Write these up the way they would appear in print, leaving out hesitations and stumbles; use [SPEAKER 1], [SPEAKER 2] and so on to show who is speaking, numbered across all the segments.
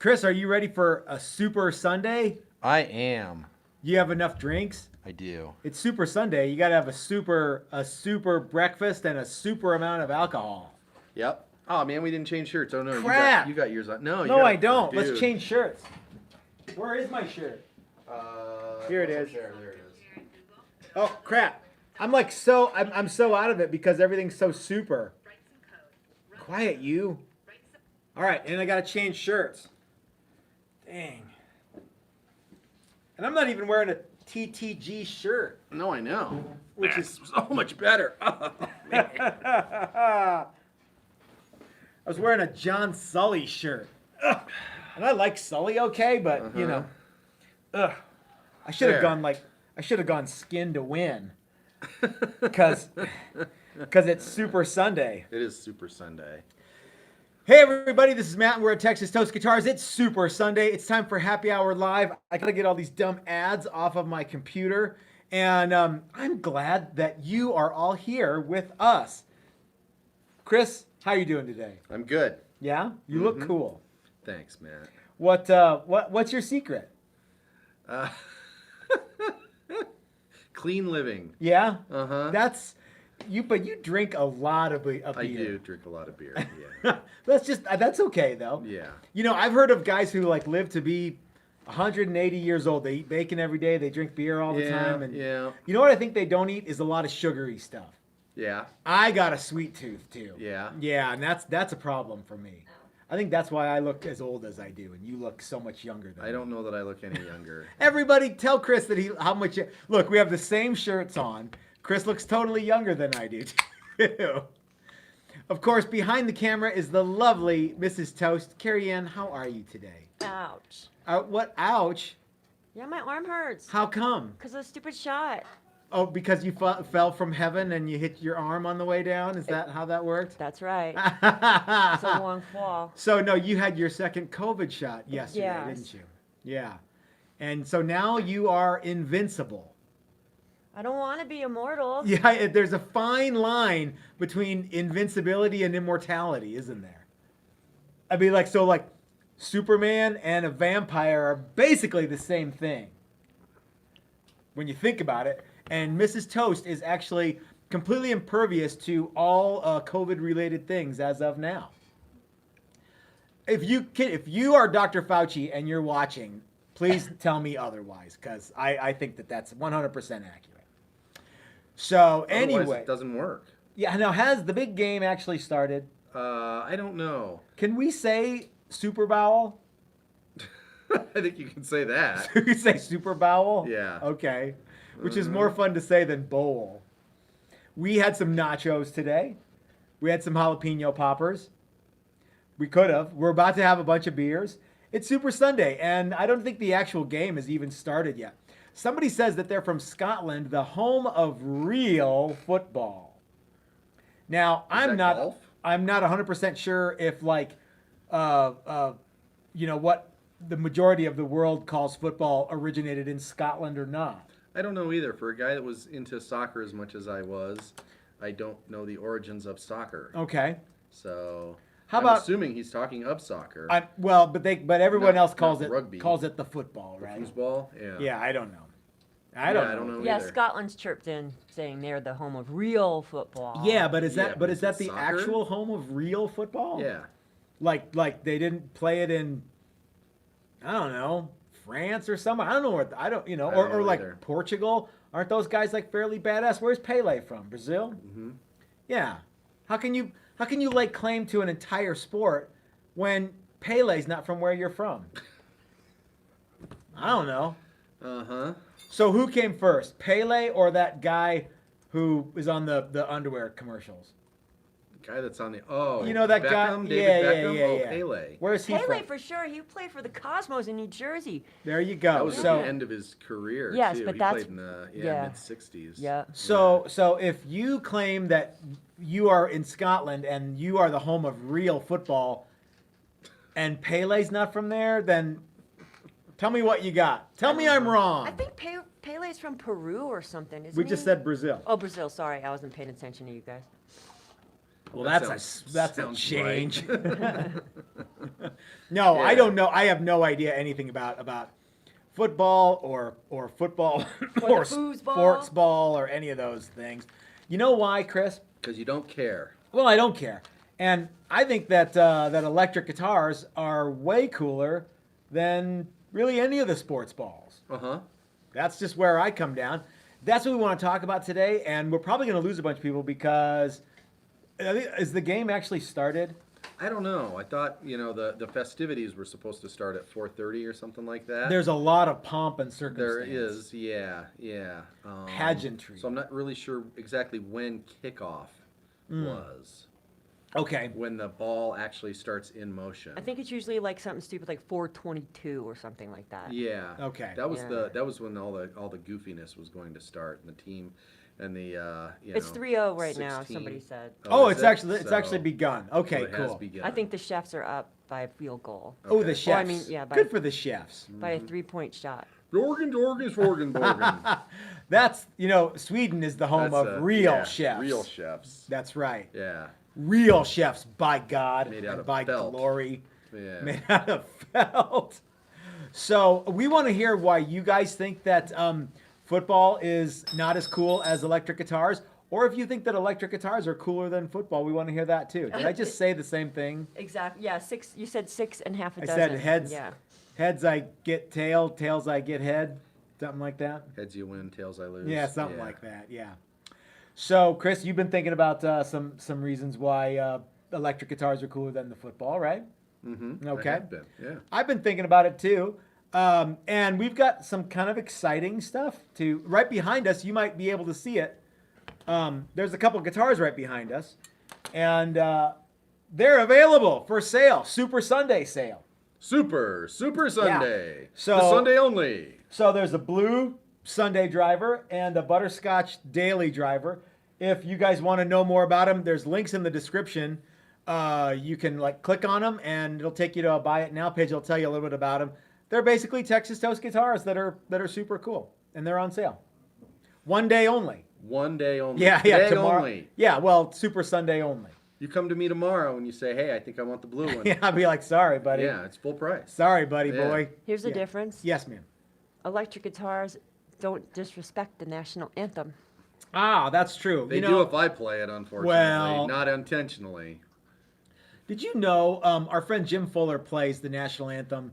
[SPEAKER 1] Chris, are you ready for a Super Sunday?
[SPEAKER 2] I am.
[SPEAKER 1] You have enough drinks?
[SPEAKER 2] I do.
[SPEAKER 1] It's Super Sunday. You got to have a super breakfast and a super amount of alcohol.
[SPEAKER 2] Yep. Oh man, we didn't change shirts. Oh no,
[SPEAKER 1] Crap.
[SPEAKER 2] you got yours on. No,
[SPEAKER 1] No,
[SPEAKER 2] got
[SPEAKER 1] I don't.
[SPEAKER 2] Dude.
[SPEAKER 1] Let's change shirts. Where is my shirt? Here it is.
[SPEAKER 2] There it is.
[SPEAKER 1] Oh crap! I'm so out of it because everything's so super. Quiet, you. All right, and I gotta change shirts. Dang. And I'm not even wearing a TTG shirt,
[SPEAKER 2] No, I know.
[SPEAKER 1] which is
[SPEAKER 2] so much better. Oh, man.
[SPEAKER 1] I was wearing a John Sully shirt. Ugh. And I like Sully, okay, but you know, I should have gone skin to win, because it's Super Sunday.
[SPEAKER 2] It is Super Sunday.
[SPEAKER 1] Hey everybody, this is Matt, and we're at Texas Toast Guitars. It's Super Sunday. It's time for Happy Hour Live. I gotta get all these dumb ads off of my computer, and I'm glad that you are all here with us. Chris, how are you doing today?
[SPEAKER 2] I'm good.
[SPEAKER 1] Yeah, you look cool.
[SPEAKER 2] Thanks, Matt.
[SPEAKER 1] What's your secret?
[SPEAKER 2] Clean living.
[SPEAKER 1] Yeah,
[SPEAKER 2] Uh-huh.
[SPEAKER 1] but you drink a lot of beer.
[SPEAKER 2] I do drink a lot of beer. Yeah.
[SPEAKER 1] That's okay though.
[SPEAKER 2] Yeah.
[SPEAKER 1] You know, I've heard of guys who like live to be 180 years old. They eat bacon every day. They drink beer all the time. And
[SPEAKER 2] yeah.
[SPEAKER 1] you know what I think they don't eat is a lot of sugary stuff.
[SPEAKER 2] Yeah.
[SPEAKER 1] I got a sweet tooth too.
[SPEAKER 2] Yeah.
[SPEAKER 1] Yeah, and that's a problem for me. I think that's why I look as old as I do, and you look so much younger than
[SPEAKER 2] I don't know that I look any younger.
[SPEAKER 1] Everybody tell Chris that how much. Look, we have the same shirts on. Chris looks totally younger than I do too. Of course, behind the camera is the lovely Mrs. Toast. Carrie Ann, how are you today?
[SPEAKER 3] Ouch.
[SPEAKER 1] What? Ouch.
[SPEAKER 3] Yeah, my arm hurts.
[SPEAKER 1] How come?
[SPEAKER 3] Because of a stupid shot.
[SPEAKER 1] Oh, because you fell from heaven and you hit your arm on the way down? Is that how that worked?
[SPEAKER 3] That's right. It's a long fall.
[SPEAKER 1] So, no, you had your second COVID shot yesterday,
[SPEAKER 3] Yes.
[SPEAKER 1] didn't you? Yeah. And so now you are invincible.
[SPEAKER 3] I don't want to be immortal.
[SPEAKER 1] Yeah, there's a fine line between invincibility and immortality, isn't there? I mean, like Superman and a vampire are basically the same thing when you think about it. And Mrs. Toast is actually completely impervious to all COVID-related things as of now. If you are Dr. Fauci and you're watching, please tell me otherwise, because I think that's 100% accurate. So
[SPEAKER 2] Otherwise,
[SPEAKER 1] anyway,
[SPEAKER 2] it doesn't work.
[SPEAKER 1] yeah. Now, has the big game actually started?
[SPEAKER 2] I don't know.
[SPEAKER 1] Can we say Super Bowel?
[SPEAKER 2] I think you can say that.
[SPEAKER 1] We say Super Bowel?
[SPEAKER 2] Yeah.
[SPEAKER 1] Okay. Which is more fun to say than bowl. We had some nachos today. We had some jalapeno poppers. We could have. We're about to have a bunch of beers. It's Super Sunday, and I don't think the actual game has even started yet. Somebody says that they're from Scotland, the home of real football. Now, I'm not
[SPEAKER 2] golf?
[SPEAKER 1] 100% sure if what the majority of the world calls football originated in Scotland or not.
[SPEAKER 2] I don't know either. For a guy that was into soccer as much as I was, I don't know the origins of soccer.
[SPEAKER 1] Okay.
[SPEAKER 2] So
[SPEAKER 1] How
[SPEAKER 2] I'm
[SPEAKER 1] about-
[SPEAKER 2] assuming he's talking of soccer.
[SPEAKER 1] But everyone
[SPEAKER 2] Not-
[SPEAKER 1] else calls
[SPEAKER 2] not
[SPEAKER 1] it
[SPEAKER 2] rugby.
[SPEAKER 1] the football, right?
[SPEAKER 2] Foosball? Yeah.
[SPEAKER 1] Yeah, I don't know.
[SPEAKER 2] I don't know
[SPEAKER 3] Yeah,
[SPEAKER 2] either.
[SPEAKER 3] Scotland's chirped in saying they're the home of real football.
[SPEAKER 1] Yeah, but is
[SPEAKER 2] Yeah,
[SPEAKER 1] that
[SPEAKER 2] but is it
[SPEAKER 1] the
[SPEAKER 2] soccer?
[SPEAKER 1] actual home of real football?
[SPEAKER 2] Yeah.
[SPEAKER 1] Like they didn't play it in, I don't know, France or somewhere. I don't know where. I don't
[SPEAKER 2] know
[SPEAKER 1] or like
[SPEAKER 2] either.
[SPEAKER 1] Portugal. Aren't those guys like fairly badass? Where's Pele from? Brazil?
[SPEAKER 2] Mm-hmm.
[SPEAKER 1] Yeah. How can you lay claim to an entire sport when Pele's not from where you're from? I don't know.
[SPEAKER 2] Uh-huh.
[SPEAKER 1] So who came first, Pele or that guy who is on the underwear commercials?
[SPEAKER 2] Guy that's on the
[SPEAKER 1] You know that guy?
[SPEAKER 2] Beckham? David
[SPEAKER 1] Yeah,
[SPEAKER 2] Beckham?
[SPEAKER 1] yeah,
[SPEAKER 2] Oh,
[SPEAKER 1] yeah.
[SPEAKER 2] Pele.
[SPEAKER 1] Where's he
[SPEAKER 3] Pele
[SPEAKER 1] from?
[SPEAKER 3] for sure. He played for the Cosmos in New Jersey.
[SPEAKER 1] There you
[SPEAKER 2] That
[SPEAKER 1] go.
[SPEAKER 2] was
[SPEAKER 1] So
[SPEAKER 2] at the end of his career,
[SPEAKER 3] Yes,
[SPEAKER 2] too.
[SPEAKER 3] but
[SPEAKER 2] He
[SPEAKER 3] that's-
[SPEAKER 2] played in the
[SPEAKER 3] yeah.
[SPEAKER 2] mid-60s.
[SPEAKER 3] Yeah.
[SPEAKER 1] So if you claim that you are in Scotland and you are the home of real football, and Pele's not from there, then tell me what you got. Tell me I'm wrong.
[SPEAKER 3] I think Pele's from Peru or something, isn't
[SPEAKER 1] We
[SPEAKER 3] he?
[SPEAKER 1] just said Brazil.
[SPEAKER 3] Oh, Brazil. Sorry, I wasn't paying attention to you guys.
[SPEAKER 1] Well,
[SPEAKER 2] That
[SPEAKER 1] that's a
[SPEAKER 2] sounds
[SPEAKER 1] change.
[SPEAKER 2] right.
[SPEAKER 1] No, I
[SPEAKER 2] Yeah.
[SPEAKER 1] don't know. I have no idea anything about football or football or
[SPEAKER 3] foosball.
[SPEAKER 1] sports ball or any of those things. You know why, Chris?
[SPEAKER 2] Because you don't care.
[SPEAKER 1] Well, I don't care, and I think that that electric guitars are way cooler than really any of the sports balls.
[SPEAKER 2] Uh-huh.
[SPEAKER 1] That's just where I come down. That's what we want to talk about today, and we're probably going to lose a bunch of people because is the game actually started?
[SPEAKER 2] I don't know. I thought, the festivities were supposed to start at 4:30 or something like that.
[SPEAKER 1] There's a lot of pomp and
[SPEAKER 2] There
[SPEAKER 1] circumstance.
[SPEAKER 2] is, yeah.
[SPEAKER 1] Pageantry.
[SPEAKER 2] So I'm not really sure exactly when kickoff was.
[SPEAKER 1] Okay.
[SPEAKER 2] When the ball actually starts in motion.
[SPEAKER 3] I think it's usually like something stupid like 4:22 or something like that.
[SPEAKER 2] Yeah.
[SPEAKER 1] Okay.
[SPEAKER 2] That was
[SPEAKER 3] Yeah.
[SPEAKER 2] that was when all the goofiness was going to start, and the team and the
[SPEAKER 3] It's 3-0 right now,
[SPEAKER 2] 16.
[SPEAKER 3] somebody said.
[SPEAKER 1] Oh,
[SPEAKER 2] is
[SPEAKER 1] it's
[SPEAKER 2] it?
[SPEAKER 1] actually
[SPEAKER 2] So-
[SPEAKER 1] begun. Okay,
[SPEAKER 2] so it has
[SPEAKER 1] cool.
[SPEAKER 2] begun.
[SPEAKER 3] I think the chefs are up by a field goal,
[SPEAKER 1] Oh,
[SPEAKER 2] Okay.
[SPEAKER 1] the chefs.
[SPEAKER 3] I mean, yeah, by-
[SPEAKER 1] Good for the chefs.
[SPEAKER 3] by a 3-point shot.
[SPEAKER 2] Dorgan, Dorgan.
[SPEAKER 1] That's Sweden is the home
[SPEAKER 2] That's,
[SPEAKER 1] of real
[SPEAKER 2] yeah,
[SPEAKER 1] chefs.
[SPEAKER 2] Real chefs.
[SPEAKER 1] That's right.
[SPEAKER 2] Yeah.
[SPEAKER 1] Real chefs, by God,
[SPEAKER 2] Made out
[SPEAKER 1] and
[SPEAKER 2] of
[SPEAKER 1] by
[SPEAKER 2] felt.
[SPEAKER 1] glory,
[SPEAKER 2] Yeah.
[SPEAKER 1] made out of felt. So we want to hear why you guys think that football is not as cool as electric guitars, or if you think that electric guitars are cooler than football. We want to hear that too. Did I just say the same thing?
[SPEAKER 3] Exactly. Yeah, six. You said 6 and half a
[SPEAKER 1] I
[SPEAKER 3] dozen.
[SPEAKER 1] said heads.
[SPEAKER 3] Yeah.
[SPEAKER 1] Heads I get tail, tails I get head, something like that.
[SPEAKER 2] Heads you win, tails I lose.
[SPEAKER 1] Yeah, something like that. Yeah. So, Chris, you've been thinking about some reasons why electric guitars are cooler than the football, right?
[SPEAKER 2] Mm-hmm.
[SPEAKER 1] Okay.
[SPEAKER 2] I have been. Yeah.
[SPEAKER 1] I've been thinking about it too. And we've got some kind of exciting stuff to right behind us. You might be able to see it. There's a couple guitars right behind us, and they're available for sale. Super Sunday sale.
[SPEAKER 2] Super Sunday.
[SPEAKER 1] So-
[SPEAKER 2] the Sunday only.
[SPEAKER 1] So there's a blue Sunday driver and a butterscotch daily driver. If you guys want to know more about them, there's links in the description. You can click on them and it'll take you to a buy it now page. It'll tell you a little bit about them. They're basically Texas Toast guitars that are super cool, and they're on sale. One day only.
[SPEAKER 2] One day only.
[SPEAKER 1] Yeah,
[SPEAKER 2] Today
[SPEAKER 1] tomorrow.
[SPEAKER 2] only.
[SPEAKER 1] Yeah, well, Super Sunday only.
[SPEAKER 2] You come to me tomorrow and you say, "Hey, I think I want the blue one."
[SPEAKER 1] Yeah, I'll be like, sorry, buddy.
[SPEAKER 2] Yeah, it's full price.
[SPEAKER 1] Sorry, buddy
[SPEAKER 2] Yeah.
[SPEAKER 1] boy.
[SPEAKER 3] Here's the
[SPEAKER 1] Yeah.
[SPEAKER 3] difference.
[SPEAKER 1] Yes, ma'am.
[SPEAKER 3] Electric guitars don't disrespect the national anthem.
[SPEAKER 1] Ah, that's true.
[SPEAKER 2] They do if I play it, unfortunately,
[SPEAKER 1] Well-
[SPEAKER 2] not intentionally.
[SPEAKER 1] Did you know our friend Jim Fuller plays the national anthem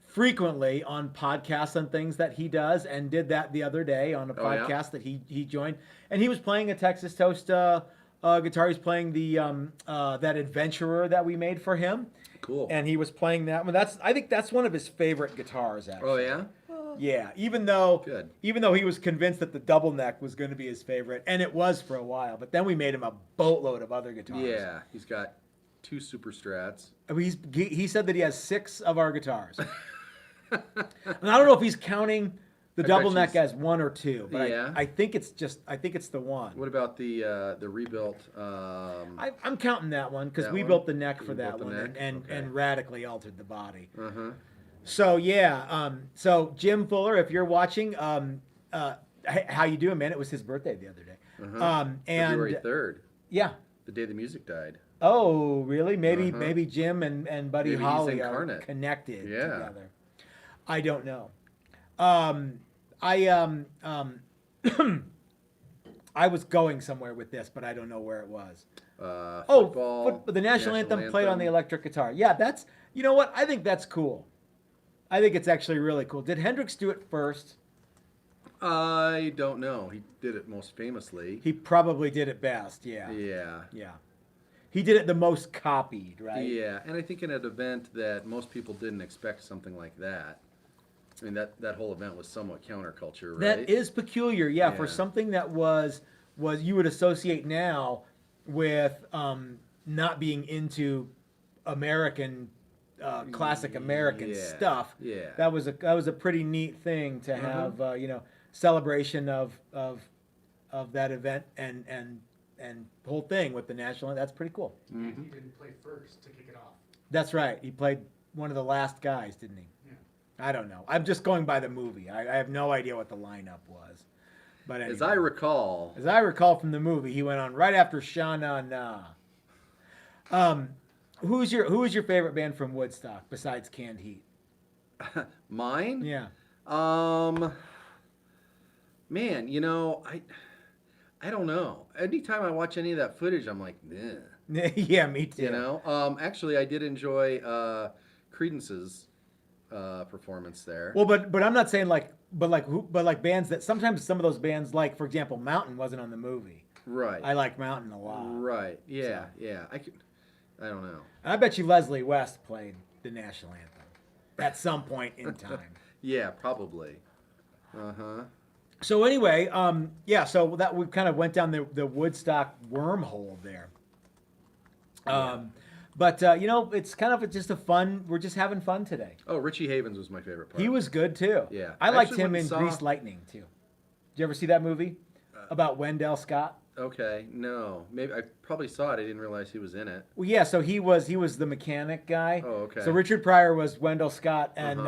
[SPEAKER 1] frequently on podcasts and things that he does, and did that the other day on a
[SPEAKER 2] Oh, yeah?
[SPEAKER 1] podcast that he joined, and he was playing a Texas Toast guitar. He's playing the that Adventurer that we made for him,
[SPEAKER 2] Cool.
[SPEAKER 1] and he was playing that one. I think that's one of his favorite guitars. Actually.
[SPEAKER 2] Oh yeah.
[SPEAKER 1] Yeah, even though
[SPEAKER 2] Good.
[SPEAKER 1] he was convinced that the double neck was going to be his favorite, and it was for a while, but then we made him a boatload of other guitars.
[SPEAKER 2] Yeah, he's got 2 super strats.
[SPEAKER 1] I mean, he said that he has 6 of our guitars. And I don't know if he's counting the
[SPEAKER 2] I
[SPEAKER 1] double
[SPEAKER 2] bet
[SPEAKER 1] neck
[SPEAKER 2] you-
[SPEAKER 1] as one or two, but
[SPEAKER 2] Yeah.
[SPEAKER 1] I think it's the one.
[SPEAKER 2] What about the rebuilt?
[SPEAKER 1] I'm counting that one because
[SPEAKER 2] That
[SPEAKER 1] we
[SPEAKER 2] one?
[SPEAKER 1] built the neck
[SPEAKER 2] You
[SPEAKER 1] for
[SPEAKER 2] built
[SPEAKER 1] that
[SPEAKER 2] the
[SPEAKER 1] one
[SPEAKER 2] neck?
[SPEAKER 1] and
[SPEAKER 2] Okay.
[SPEAKER 1] and radically altered the body.
[SPEAKER 2] Uh-huh.
[SPEAKER 1] So yeah, so Jim Fuller, if you're watching, how you doing, man? It was his birthday the other day.
[SPEAKER 2] Uh-huh.
[SPEAKER 1] And
[SPEAKER 2] February 3rd,
[SPEAKER 1] yeah.
[SPEAKER 2] the day the music died.
[SPEAKER 1] Oh, really? Maybe
[SPEAKER 2] Uh-huh.
[SPEAKER 1] maybe Jim and Buddy
[SPEAKER 2] Maybe he's
[SPEAKER 1] Holly are
[SPEAKER 2] incarnate.
[SPEAKER 1] connected
[SPEAKER 2] Yeah.
[SPEAKER 1] together. I don't know. I was going somewhere with this, but I don't know where it was.
[SPEAKER 2] Football.
[SPEAKER 1] The national anthem played on the electric guitar. Yeah, that's, you know what? I think that's cool. I think it's actually really cool. Did Hendrix do it first?
[SPEAKER 2] I don't know. He did it most famously.
[SPEAKER 1] He probably did it best. Yeah.
[SPEAKER 2] Yeah.
[SPEAKER 1] Yeah. He did it the most copied, right?
[SPEAKER 2] Yeah, and I think in an event that most people didn't expect something like that. I mean, that whole event was somewhat counterculture, right?
[SPEAKER 1] That is peculiar, yeah, for
[SPEAKER 2] Yeah.
[SPEAKER 1] something that was you would associate now with not being into American classic American
[SPEAKER 2] Yeah,
[SPEAKER 1] stuff.
[SPEAKER 2] yeah.
[SPEAKER 1] That was a pretty neat thing to have celebration of that event and whole thing with the national. That's pretty cool.
[SPEAKER 4] He didn't play first to kick it off.
[SPEAKER 1] That's right. He played one of the last guys, didn't he?
[SPEAKER 4] Yeah.
[SPEAKER 1] I don't know. I'm just going by the movie. I have no idea what the lineup was. But anyway.
[SPEAKER 2] As I recall,
[SPEAKER 1] As I recall from the movie, he went on right after Sha Na Na. Who is your favorite band from Woodstock besides Canned Heat?
[SPEAKER 2] Mine?
[SPEAKER 1] Yeah.
[SPEAKER 2] Man, I don't know. Anytime I watch any of that footage, I'm like, nah.
[SPEAKER 1] Yeah, me too.
[SPEAKER 2] Actually, I did enjoy Credence's performance there.
[SPEAKER 1] Well, but I'm not saying like bands that sometimes some of those bands, like for example, Mountain wasn't on the movie.
[SPEAKER 2] Right.
[SPEAKER 1] I like Mountain a lot.
[SPEAKER 2] Right. Yeah. Yeah. I don't know.
[SPEAKER 1] And I bet you Leslie West played the national anthem at some point in time.
[SPEAKER 2] Yeah, probably. Uh-huh.
[SPEAKER 1] So anyway, yeah, so that we kind of went down the Woodstock wormhole there. But it's kind of just a fun. We're just having fun today.
[SPEAKER 2] Oh, Richie Havens was my favorite part.
[SPEAKER 1] He was good too.
[SPEAKER 2] Yeah.
[SPEAKER 1] I liked
[SPEAKER 2] Actually,
[SPEAKER 1] him
[SPEAKER 2] when
[SPEAKER 1] in
[SPEAKER 2] saw-
[SPEAKER 1] Greased Lightning too. Did you ever see that movie about Wendell Scott?
[SPEAKER 2] Okay, no. Maybe I probably saw it. I didn't realize he was in it.
[SPEAKER 1] Well, yeah. So he was the mechanic guy.
[SPEAKER 2] Oh, okay.
[SPEAKER 1] So Richard Pryor was Wendell Scott, and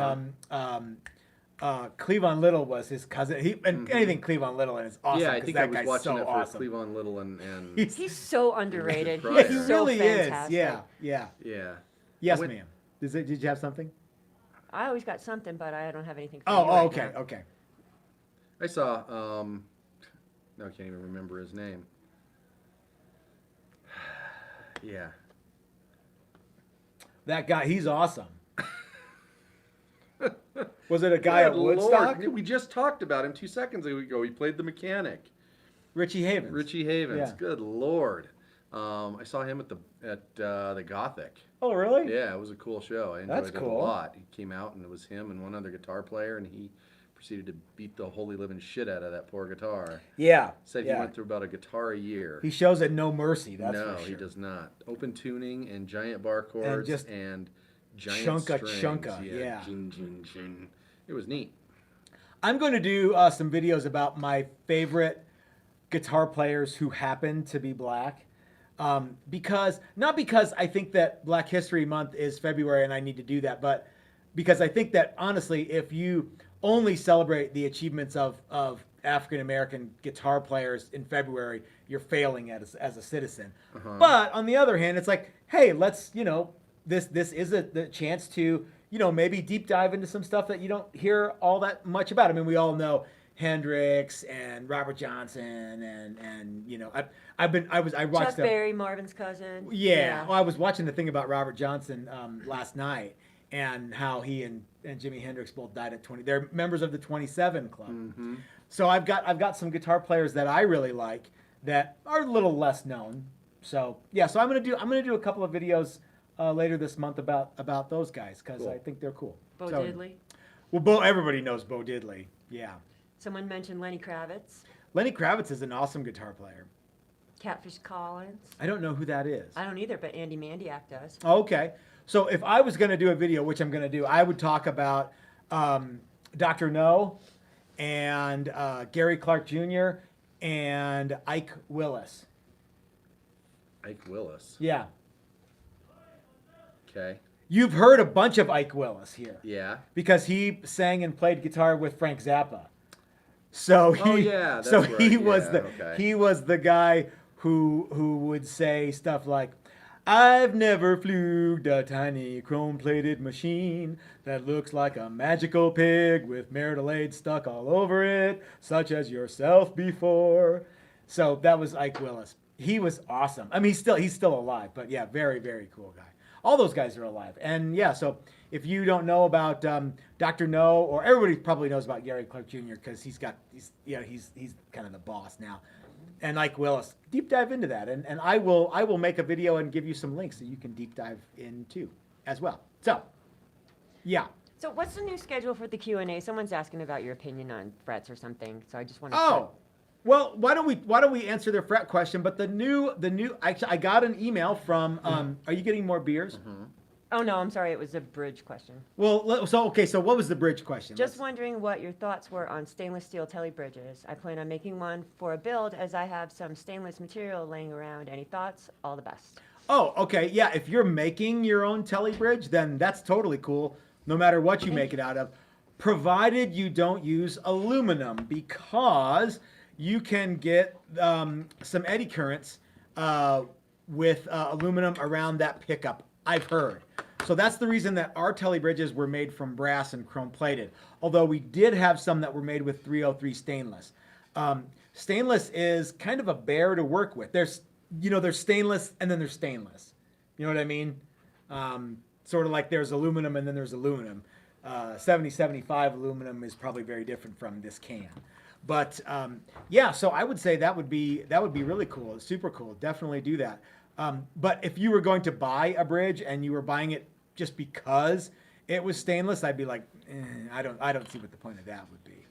[SPEAKER 1] Cleavon Little was his cousin. Anything Cleavon Little in is awesome.
[SPEAKER 2] Yeah, I
[SPEAKER 1] 'cause
[SPEAKER 2] think
[SPEAKER 1] that
[SPEAKER 2] I was
[SPEAKER 1] guy's
[SPEAKER 2] watching
[SPEAKER 1] so
[SPEAKER 2] it for
[SPEAKER 1] awesome.
[SPEAKER 2] Cleavon Little and
[SPEAKER 3] He's so underrated.
[SPEAKER 2] Yeah,
[SPEAKER 3] He's
[SPEAKER 2] he
[SPEAKER 3] so
[SPEAKER 1] really
[SPEAKER 3] fantastic.
[SPEAKER 1] is. Yeah, yeah.
[SPEAKER 2] yeah.
[SPEAKER 1] Yes,
[SPEAKER 2] went-
[SPEAKER 1] ma'am. Did you have something?
[SPEAKER 3] I always got something, but I don't have anything for
[SPEAKER 1] Oh,
[SPEAKER 3] you right
[SPEAKER 1] okay,
[SPEAKER 3] now.
[SPEAKER 1] okay.
[SPEAKER 2] I saw no, I can't even remember his name. Yeah.
[SPEAKER 1] That guy, he's awesome. Was it a guy at
[SPEAKER 2] Good
[SPEAKER 1] Woodstock?
[SPEAKER 2] Lord, we just talked about him 2 seconds ago. He played the mechanic.
[SPEAKER 1] Richie Havens.
[SPEAKER 2] Richie Havens.
[SPEAKER 1] Yeah.
[SPEAKER 2] Good Lord. I saw him at the Gothic.
[SPEAKER 1] Oh, really?
[SPEAKER 2] Yeah, it was a cool show. I enjoyed
[SPEAKER 1] That's
[SPEAKER 2] it
[SPEAKER 1] cool.
[SPEAKER 2] a lot. He came out and it was him and one other guitar player, and he proceeded to beat the holy living shit out of that poor guitar.
[SPEAKER 1] Yeah.
[SPEAKER 2] Said
[SPEAKER 1] yeah.
[SPEAKER 2] he went through about a guitar a year.
[SPEAKER 1] He shows it no mercy. That's
[SPEAKER 2] No,
[SPEAKER 1] for sure.
[SPEAKER 2] he does not. Open tuning and giant bar chords
[SPEAKER 1] just
[SPEAKER 2] and giant
[SPEAKER 1] chunka,
[SPEAKER 2] strings.
[SPEAKER 1] chunka, yeah.
[SPEAKER 2] Jing, jing, jing. It was neat.
[SPEAKER 1] I'm going to do some videos about my favorite guitar players who happen to be black. Not because I think that Black History Month is February and I need to do that, but because I think that honestly, if you only celebrate the achievements of African American guitar players in February, you're failing as a citizen. But on the other hand, it's like, hey, let's this is the chance to maybe deep dive into some stuff that you don't hear all that much about. I mean, we all know Hendrix and Robert Johnson and I watched
[SPEAKER 3] Chuck Berry, Marvin's cousin.
[SPEAKER 1] yeah. Well, I was watching the thing about Robert Johnson last night and how he and Jimi Hendrix both died at 20. They're members of the 27 Club.
[SPEAKER 2] Mm-hmm.
[SPEAKER 1] So I've got some guitar players that I really like that are a little less known. So yeah, so I'm gonna do a couple of videos later this month about those guys because
[SPEAKER 2] Cool.
[SPEAKER 1] I think they're cool.
[SPEAKER 3] Bo
[SPEAKER 1] So-
[SPEAKER 3] Diddley.
[SPEAKER 1] Well, everybody knows Bo Diddley. Yeah,
[SPEAKER 3] Someone mentioned Lenny Kravitz.
[SPEAKER 1] Lenny Kravitz is an awesome guitar player.
[SPEAKER 3] Catfish Collins.
[SPEAKER 1] I don't know who that is.
[SPEAKER 3] I don't either, but Andy Mandiak does.
[SPEAKER 1] Okay. So if I was going to do a video, which I'm going to do, I would talk about Dr. No and Gary Clark Jr. and Ike Willis.
[SPEAKER 2] Ike Willis.
[SPEAKER 1] Yeah.
[SPEAKER 2] Okay.
[SPEAKER 1] You've heard a bunch of Ike Willis here
[SPEAKER 2] Yeah.
[SPEAKER 1] because he sang and played guitar with Frank Zappa. So he,
[SPEAKER 2] Oh, yeah, that's
[SPEAKER 1] so
[SPEAKER 2] right.
[SPEAKER 1] he was
[SPEAKER 2] Yeah,
[SPEAKER 1] the
[SPEAKER 2] okay.
[SPEAKER 1] he was the guy who would say stuff like, "I've never fluged a tiny chrome-plated machine that looks like a magical pig with Maridolade stuck all over it, such as yourself before." So that was Ike Willis. He was awesome. I mean, he's still alive, but yeah, very, very cool guy. All those guys are alive. And yeah, so if you don't know about Dr. No, or everybody probably knows about Gary Clark Jr. because he's kind of the boss now. And Ike Willis, deep dive into that. And I will make a video and give you some links that you can deep dive into as well. So, yeah.
[SPEAKER 3] So what's the new schedule for the Q&A? Someone's asking about your opinion on frets or something. So I just want to.
[SPEAKER 1] Oh, well, why don't we answer their fret question? But the new actually, I got an email from. Are you getting more beers?
[SPEAKER 3] Oh no, I'm sorry. It was a bridge question.
[SPEAKER 1] Well, so what was the bridge question?
[SPEAKER 3] Just wondering what your thoughts were on stainless steel Tele bridges. I plan on making one for a build as I have some stainless material laying around. Any thoughts? All the best.
[SPEAKER 1] Oh, okay, yeah. If you're making your own Tele bridge, then that's totally cool. No matter what you make it out of, provided you don't use aluminum, because you can get some eddy currents with aluminum around that pickup. I've heard. So that's the reason that our Tele bridges were made from brass and chrome plated. Although we did have some that were made with 303 stainless. Stainless is kind of a bear to work with. There's stainless and then there's stainless. You know what I mean? Sort of like there's aluminum and then there's aluminum. 7075 aluminum is probably very different from this can. But yeah, so I would say that would be really cool. It's super cool. Definitely do that. But if you were going to buy a bridge and you were buying it just because it was stainless, I'd be like, I don't see what the point of that would be.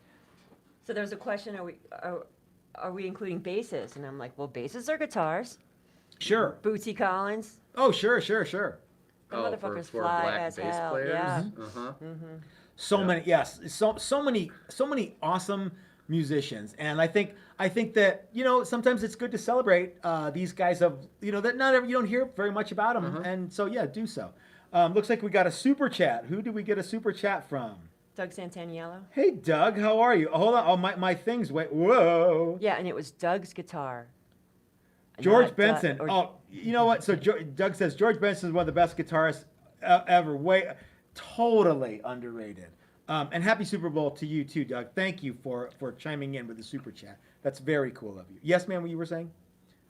[SPEAKER 3] So there's a question: Are we including basses? And I'm like, well, basses are guitars.
[SPEAKER 1] Sure.
[SPEAKER 3] Bootsy Collins.
[SPEAKER 1] Oh, sure.
[SPEAKER 3] The
[SPEAKER 2] Oh,
[SPEAKER 3] motherfuckers
[SPEAKER 2] for
[SPEAKER 3] fly
[SPEAKER 2] black
[SPEAKER 3] as
[SPEAKER 2] bass
[SPEAKER 3] hell.
[SPEAKER 2] players?
[SPEAKER 3] Yeah.
[SPEAKER 2] Uh-huh.
[SPEAKER 1] So
[SPEAKER 2] Yeah.
[SPEAKER 1] many, yes, so many awesome musicians, and I think that sometimes it's good to celebrate these guys of that you don't hear very much about them, and so yeah, do so. Looks like we got a super chat. Who did we get a super chat from?
[SPEAKER 3] Doug Santaniello.
[SPEAKER 1] Hey Doug, how are you? Oh, hold on, my things. Wait, whoa.
[SPEAKER 3] Yeah, and it was Doug's guitar.
[SPEAKER 1] George
[SPEAKER 3] Not
[SPEAKER 1] Benson.
[SPEAKER 3] Doug-
[SPEAKER 1] You know what? So Doug says George Benson is one of the best guitarists ever. Totally underrated. And happy Super Bowl to you too, Doug. Thank you for chiming in with the super chat. That's very cool of you. Yes, ma'am. What you were saying?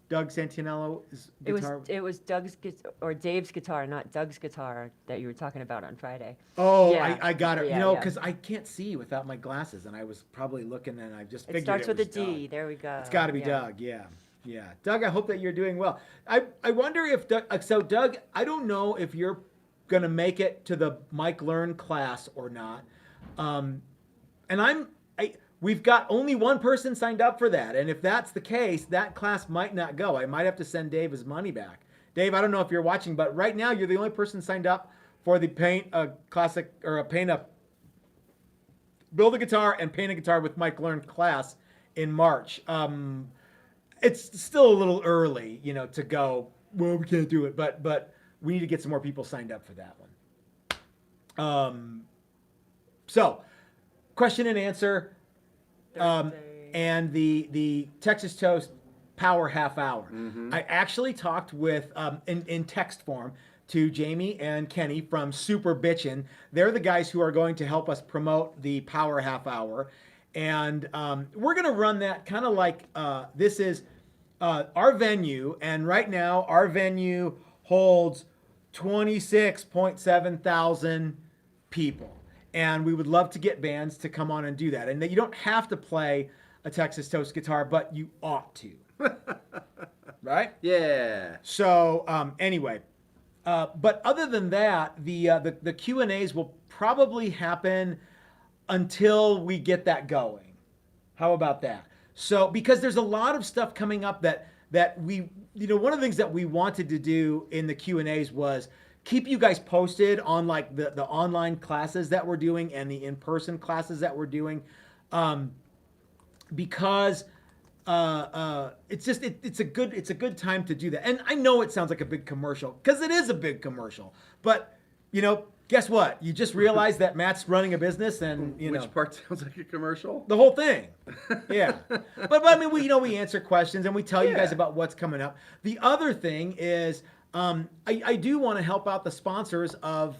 [SPEAKER 1] Doug Santinello's guitar.
[SPEAKER 3] It was Doug's or Dave's guitar, not Doug's guitar that you were talking about on Friday.
[SPEAKER 1] Oh,
[SPEAKER 3] Yeah.
[SPEAKER 1] I got it.
[SPEAKER 3] Yeah, yeah.
[SPEAKER 1] Because I can't see without my glasses, and I was probably looking, and I just figured
[SPEAKER 3] It starts with a
[SPEAKER 1] was
[SPEAKER 3] D.
[SPEAKER 1] Doug.
[SPEAKER 3] There we go.
[SPEAKER 1] It's got to be
[SPEAKER 3] Yeah.
[SPEAKER 1] Doug. Yeah. Doug, I hope that you're doing well. I wonder if Doug. So Doug, I don't know if you're gonna make it to the Mike Learn class or not. And we've got only one person signed up for that, and if that's the case, that class might not go. I might have to send Dave his money back. Dave, I don't know if you're watching, but right now you're the only person signed up for the build a guitar and paint a guitar with Mike Learn class in March. It's still a little early, to go, well, we can't do it, but we need to get some more people signed up for that one. So, question and answer,
[SPEAKER 3] Thursday.
[SPEAKER 1] and the Texas Toast Power Half Hour. I actually talked with, in text form, to Jamie and Kenny from Super Bitchin'. They're the guys who are going to help us promote the Power Half Hour. And we're going to run that kind of like this is our venue. And right now, our venue holds 26.7 thousand people. And we would love to get bands to come on and do that. And you don't have to play a Texas Toast guitar, but you ought to. Right?
[SPEAKER 2] Yeah.
[SPEAKER 1] So anyway, but other than that, the Q&As will probably happen until we get that going. How about that? So because there's a lot of stuff coming up that we, one of the things that we wanted to do in the Q&As was keep you guys posted on like the online classes that we're doing and the in-person classes that we're doing, because it's a good time to do that. And I know it sounds like a big commercial because it is a big commercial, but guess what? You just realized that Matt's running a business, and
[SPEAKER 2] Which part sounds like a commercial?
[SPEAKER 1] the whole thing. Yeah. but I mean, we answer questions and we tell you guys
[SPEAKER 2] Yeah.
[SPEAKER 1] about what's coming up. The other thing is, I do want to help out the sponsors of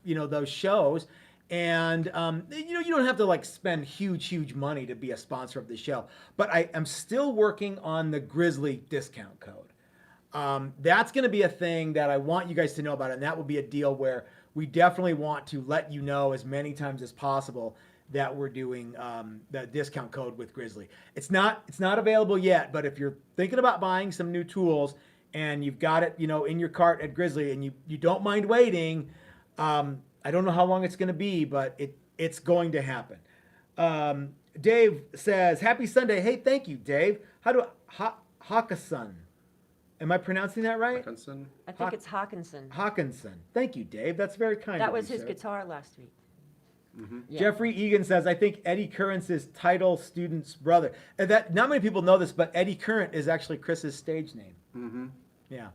[SPEAKER 1] those shows. And, you don't have to like spend huge money to be a sponsor of the show, but I am still working on the Grizzly discount code. That's going to be a thing that I want you guys to know about. And that will be a deal where we definitely want to let you know as many times as possible that we're doing the discount code with Grizzly. It's not available yet, but if you're thinking about buying some new tools and you've got it, in your cart at Grizzly and you don't mind waiting, I don't know how long it's going to be, but it's going to happen. Dave says, happy Sunday. Hey, thank you, Dave. How do Hawkinson? Am I pronouncing that right?
[SPEAKER 2] Hawkinson?
[SPEAKER 3] I think it's Hawkinson.
[SPEAKER 1] Hawkinson. Thank you, Dave. That's very kind
[SPEAKER 3] That
[SPEAKER 1] of
[SPEAKER 3] was
[SPEAKER 1] you,
[SPEAKER 3] his
[SPEAKER 1] sir.
[SPEAKER 3] guitar last week. Yeah.
[SPEAKER 1] Jeffrey Egan says, I think Eddie Current's title student's brother. And that not many people know this, but Eddie Current is actually Chris's stage name.
[SPEAKER 2] Mm-hmm.
[SPEAKER 1] Yeah.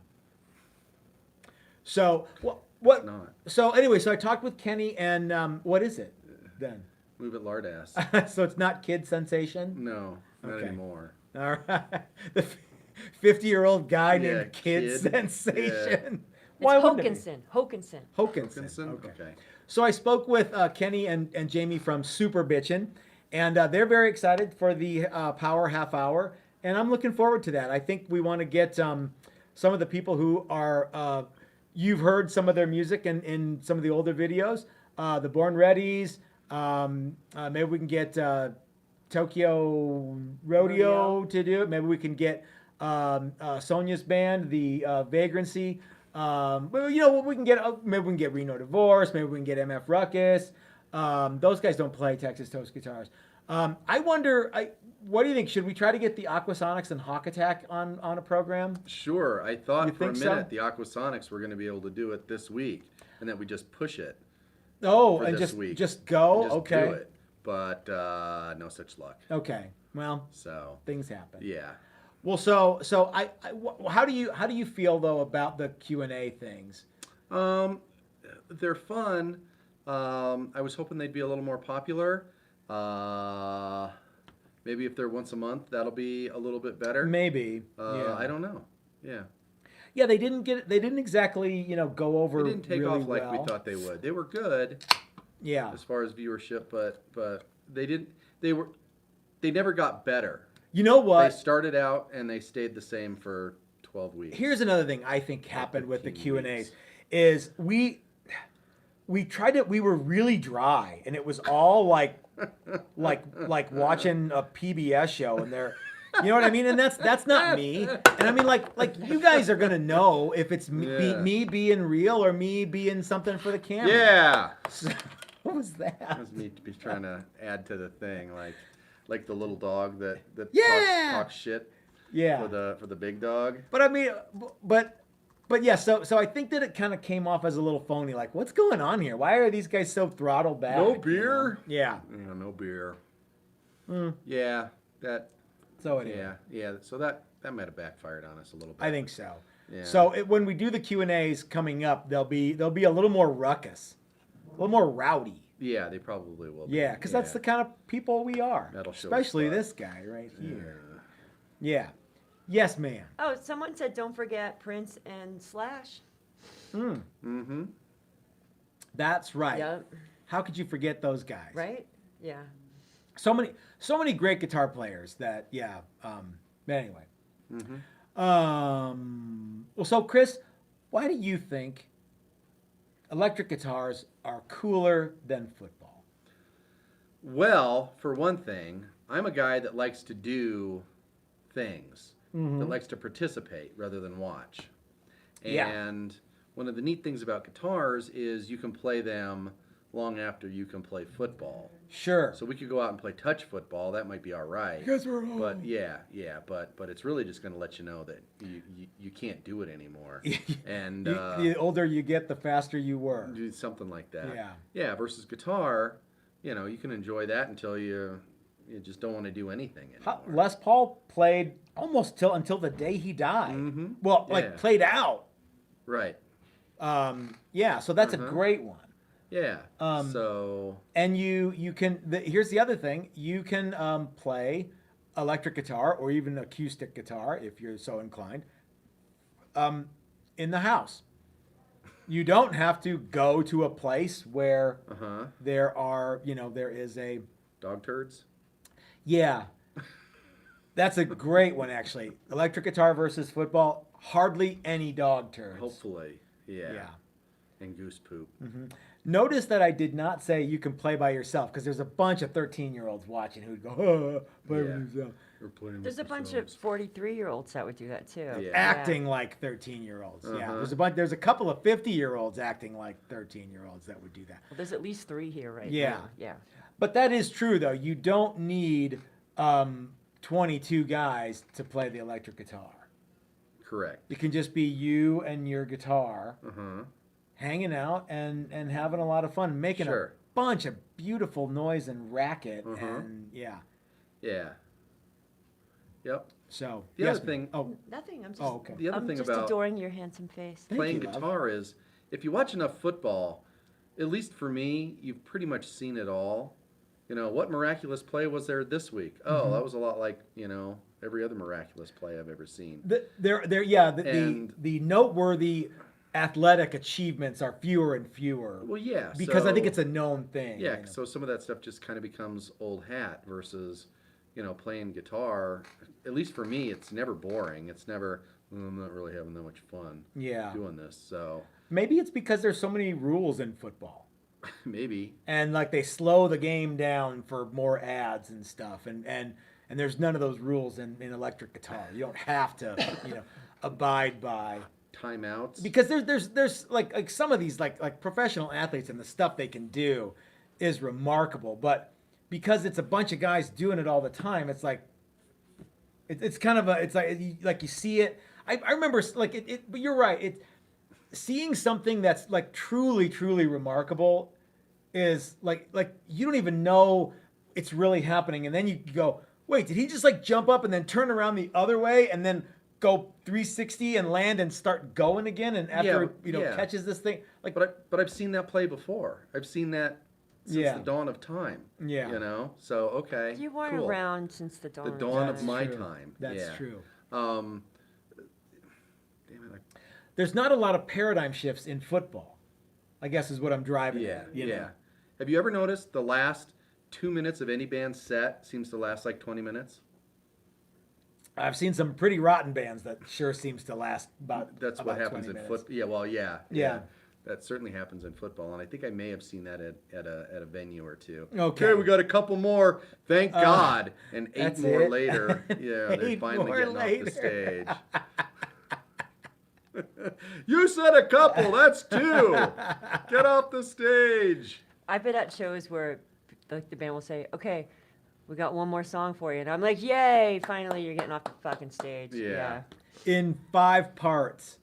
[SPEAKER 1] So what?
[SPEAKER 2] Not.
[SPEAKER 1] So anyway, so I talked with Kenny, and what is it then?
[SPEAKER 2] Move it lardass.
[SPEAKER 1] So it's not Kid Sensation.
[SPEAKER 2] No, not
[SPEAKER 1] Okay.
[SPEAKER 2] anymore.
[SPEAKER 1] All right. 50-year-old guy
[SPEAKER 2] Yeah,
[SPEAKER 1] named Kid
[SPEAKER 2] Kid.
[SPEAKER 1] Sensation.
[SPEAKER 3] It's
[SPEAKER 1] Why wouldn't it be?
[SPEAKER 3] Hokinson.
[SPEAKER 1] Hokinson.
[SPEAKER 2] Wilkinson?
[SPEAKER 1] Okay.
[SPEAKER 2] Okay.
[SPEAKER 1] So I spoke with Kenny and Jamie from Super Bitchin', and they're very excited for the Power Half Hour, and I'm looking forward to that. I think we want to get some of the people who are you've heard some of their music in some of the older videos, the Born Readies. Maybe we can get Tokyo Rodeo to do it. Maybe we can get Sonia's band, the Vagrancy. But you know what we can get? Maybe we can get Reno Divorce. Maybe we can get MF Ruckus. Those guys don't play Texas Toast guitars. I wonder. What do you think? Should we try to get the Aquasonics and Hawk Attack on a program?
[SPEAKER 2] Sure. I thought
[SPEAKER 1] You
[SPEAKER 2] for a
[SPEAKER 1] think
[SPEAKER 2] minute
[SPEAKER 1] so?
[SPEAKER 2] the Aquasonics were going to be able to do it this week, and that we just push it.
[SPEAKER 1] Oh,
[SPEAKER 2] For
[SPEAKER 1] and
[SPEAKER 2] this
[SPEAKER 1] just
[SPEAKER 2] week.
[SPEAKER 1] just go.
[SPEAKER 2] and just
[SPEAKER 1] Okay.
[SPEAKER 2] do it. But no such luck.
[SPEAKER 1] Okay. Well,
[SPEAKER 2] So
[SPEAKER 1] things happen.
[SPEAKER 2] yeah.
[SPEAKER 1] Well, how do you feel though about the Q&A things?
[SPEAKER 2] They're fun. I was hoping they'd be a little more popular. Maybe if they're once a month, that'll be a little bit better.
[SPEAKER 1] Maybe. Yeah.
[SPEAKER 2] I don't know. Yeah.
[SPEAKER 1] Yeah, they didn't exactly, go over
[SPEAKER 2] They didn't take
[SPEAKER 1] really
[SPEAKER 2] off like
[SPEAKER 1] well.
[SPEAKER 2] we thought they would. They were good
[SPEAKER 1] Yeah.
[SPEAKER 2] as far as viewership, but they never got better.
[SPEAKER 1] You know
[SPEAKER 2] They
[SPEAKER 1] what?
[SPEAKER 2] started out and they stayed the same for 12 weeks.
[SPEAKER 1] Here's another thing I think happened with the
[SPEAKER 2] 15
[SPEAKER 1] Q&As
[SPEAKER 2] weeks.
[SPEAKER 1] is we tried it, we were really dry and it was all like watching a PBS show and they're you know what I mean? And that's not me. And I mean like you guys are going to know if it's
[SPEAKER 2] Yeah.
[SPEAKER 1] me being real or me being something for the camera.
[SPEAKER 2] Yeah.
[SPEAKER 1] So, what was that?
[SPEAKER 2] That was me trying to add to the thing, like the little dog that
[SPEAKER 1] Yeah.
[SPEAKER 2] talks shit
[SPEAKER 1] Yeah.
[SPEAKER 2] for the big dog.
[SPEAKER 1] But I mean, but yeah. So I think that it kind of came off as a little phony. Like, what's going on here? Why are these guys so throttled back?
[SPEAKER 2] No
[SPEAKER 1] you know?
[SPEAKER 2] beer?
[SPEAKER 1] Yeah.
[SPEAKER 2] Yeah, no beer.
[SPEAKER 1] Mm.
[SPEAKER 2] Yeah, that.
[SPEAKER 1] So it is.
[SPEAKER 2] Yeah. So that might have backfired on us a little bit.
[SPEAKER 1] I think so.
[SPEAKER 2] Yeah.
[SPEAKER 1] So when we do the Q&As coming up, they'll be a little more ruckus, a little more rowdy.
[SPEAKER 2] Yeah, they probably will. Be.
[SPEAKER 1] Yeah, because that's the kind of people we are.
[SPEAKER 2] That'll show
[SPEAKER 1] Especially
[SPEAKER 2] us
[SPEAKER 1] this guy right here.
[SPEAKER 2] Yeah.
[SPEAKER 1] Yeah. Yes, ma'am.
[SPEAKER 3] Oh, someone said don't forget Prince and Slash.
[SPEAKER 2] Mm-hmm.
[SPEAKER 1] That's right.
[SPEAKER 3] Yep.
[SPEAKER 1] How could you forget those guys?
[SPEAKER 3] Right? Yeah.
[SPEAKER 1] So many great guitar players that but anyway.
[SPEAKER 2] Mm-hmm.
[SPEAKER 1] Well, so Chris, why do you think electric guitars are cooler than football?
[SPEAKER 2] Well, for one thing, I'm a guy that likes to do things,
[SPEAKER 1] Mm-hmm.
[SPEAKER 2] that likes to participate rather than watch.
[SPEAKER 1] Yeah.
[SPEAKER 2] And one of the neat things about guitars is you can play them long after you can play football.
[SPEAKER 1] Sure.
[SPEAKER 2] So we could go out and play touch football. That might be all right.
[SPEAKER 1] guys are
[SPEAKER 2] But but it's really just going to let you know that you can't do it anymore. And
[SPEAKER 1] the older you get, the faster you were.
[SPEAKER 2] do something like that.
[SPEAKER 1] Yeah.
[SPEAKER 2] Yeah. Versus guitar, you can enjoy that until you just don't want to do anything anymore.
[SPEAKER 1] Les Paul played almost until the day he died.
[SPEAKER 2] Mhm.
[SPEAKER 1] Well,
[SPEAKER 2] Yeah.
[SPEAKER 1] like played out.
[SPEAKER 2] Right.
[SPEAKER 1] Yeah. So that's a
[SPEAKER 2] Uh-huh.
[SPEAKER 1] great one.
[SPEAKER 2] Yeah.
[SPEAKER 1] So and you can here's the other thing, you can play electric guitar or even acoustic guitar if you're so inclined in the house. You don't have to go to a place where
[SPEAKER 2] Uh-huh.
[SPEAKER 1] there are there is a
[SPEAKER 2] Dog turds?
[SPEAKER 1] yeah. That's a great one actually. Electric guitar versus football, hardly any dog turds.
[SPEAKER 2] Hopefully. Yeah.
[SPEAKER 1] Yeah.
[SPEAKER 2] And goose poop.
[SPEAKER 1] Notice that I did not say you can play by yourself because there's a bunch of 13-year-olds watching who'd go, play by
[SPEAKER 2] Yeah.
[SPEAKER 1] yourself.
[SPEAKER 2] We're playing
[SPEAKER 3] There's a bunch of 43-year-olds that would do that too.
[SPEAKER 2] Yeah.
[SPEAKER 1] Acting like 13-year-olds. Yeah,
[SPEAKER 2] Uh-huh.
[SPEAKER 1] there's a couple of 50-year-olds acting like 13-year-olds that would do that.
[SPEAKER 3] Well, there's at least 3 here right
[SPEAKER 1] Yeah.
[SPEAKER 3] now. Yeah.
[SPEAKER 1] But that is true though. You don't need 22 guys to play the electric guitar.
[SPEAKER 2] Correct.
[SPEAKER 1] It can just be you and your guitar
[SPEAKER 2] Uh-huh.
[SPEAKER 1] hanging out and having a lot of fun, making
[SPEAKER 2] Sure.
[SPEAKER 1] a bunch of beautiful noise and racket
[SPEAKER 2] Uh-huh.
[SPEAKER 1] and yeah.
[SPEAKER 2] Yeah. Yep.
[SPEAKER 1] So
[SPEAKER 2] The
[SPEAKER 1] yes,
[SPEAKER 2] other thing-
[SPEAKER 1] Oh,
[SPEAKER 3] Nothing. I'm just.
[SPEAKER 1] okay.
[SPEAKER 2] The other
[SPEAKER 3] I'm
[SPEAKER 2] thing
[SPEAKER 3] just
[SPEAKER 2] about
[SPEAKER 3] adoring your handsome face.
[SPEAKER 1] Thank
[SPEAKER 2] playing
[SPEAKER 1] you, love.
[SPEAKER 2] guitar is if you watch enough football, at least for me, you've pretty much seen it all. What miraculous play was there this week? Oh,
[SPEAKER 1] Mm-hmm.
[SPEAKER 2] that was a lot like, every other miraculous play I've ever seen. And-
[SPEAKER 1] The noteworthy athletic achievements are fewer and fewer.
[SPEAKER 2] Well, yeah,
[SPEAKER 1] because I think
[SPEAKER 2] so-
[SPEAKER 1] it's a known thing.
[SPEAKER 2] Yeah,
[SPEAKER 1] you know.
[SPEAKER 2] so some of that stuff just kind of becomes old hat versus, playing guitar. At least for me, it's never boring. It's never, I'm not really having that much fun
[SPEAKER 1] Yeah.
[SPEAKER 2] doing this. So
[SPEAKER 1] Maybe it's because there's so many rules in football.
[SPEAKER 2] maybe.
[SPEAKER 1] And like they slow the game down for more ads and stuff, and there's none of those rules in electric guitar. You don't have to abide by
[SPEAKER 2] Timeouts.
[SPEAKER 1] because there's like some of these like professional athletes and the stuff they can do is remarkable, but because it's a bunch of guys doing it all the time, it's like it's kind of it's like you see it. I remember like it but you're right. Seeing something that's like truly remarkable is like you don't even know it's really happening, and then you go, wait, did he just like jump up and then turn around the other way and then go 360 and land and start going again, and after catches this thing like
[SPEAKER 2] But I've seen that play before. I've seen that since the dawn of time.
[SPEAKER 1] Yeah.
[SPEAKER 2] So okay.
[SPEAKER 3] You weren't
[SPEAKER 2] cool.
[SPEAKER 3] around since the dawn.
[SPEAKER 2] The dawn of
[SPEAKER 1] That's
[SPEAKER 2] my
[SPEAKER 1] true.
[SPEAKER 2] time.
[SPEAKER 1] That's
[SPEAKER 2] yeah.
[SPEAKER 1] true.
[SPEAKER 2] Damn it.
[SPEAKER 1] There's not a lot of paradigm shifts in football, I guess is what I'm driving
[SPEAKER 2] Yeah.
[SPEAKER 1] at. you
[SPEAKER 2] Yeah.
[SPEAKER 1] know?
[SPEAKER 2] Have you ever noticed the last 2 minutes of any band's set seems to last like 20 minutes?
[SPEAKER 1] I've seen some pretty rotten bands that sure seems to last about.
[SPEAKER 2] That's what
[SPEAKER 1] about
[SPEAKER 2] happens
[SPEAKER 1] 20
[SPEAKER 2] in
[SPEAKER 1] minutes.
[SPEAKER 2] football. Yeah, well, yeah.
[SPEAKER 1] Yeah.
[SPEAKER 2] That certainly happens in football, and I think I may have seen that at a venue or two.
[SPEAKER 1] Okay.
[SPEAKER 2] we got a couple more. Thank God. And 8
[SPEAKER 1] that's
[SPEAKER 2] more
[SPEAKER 1] it?
[SPEAKER 2] later, yeah, they're
[SPEAKER 1] 8
[SPEAKER 2] finally
[SPEAKER 1] more
[SPEAKER 2] getting
[SPEAKER 1] later.
[SPEAKER 2] off the stage. You said a couple. That's 2. Get off the stage.
[SPEAKER 3] I've been at shows where like the band will say, "Okay, we got one more song for you," and I'm like, "Yay! Finally, you're getting off the fucking stage."
[SPEAKER 2] Yeah.
[SPEAKER 1] In 5 parts,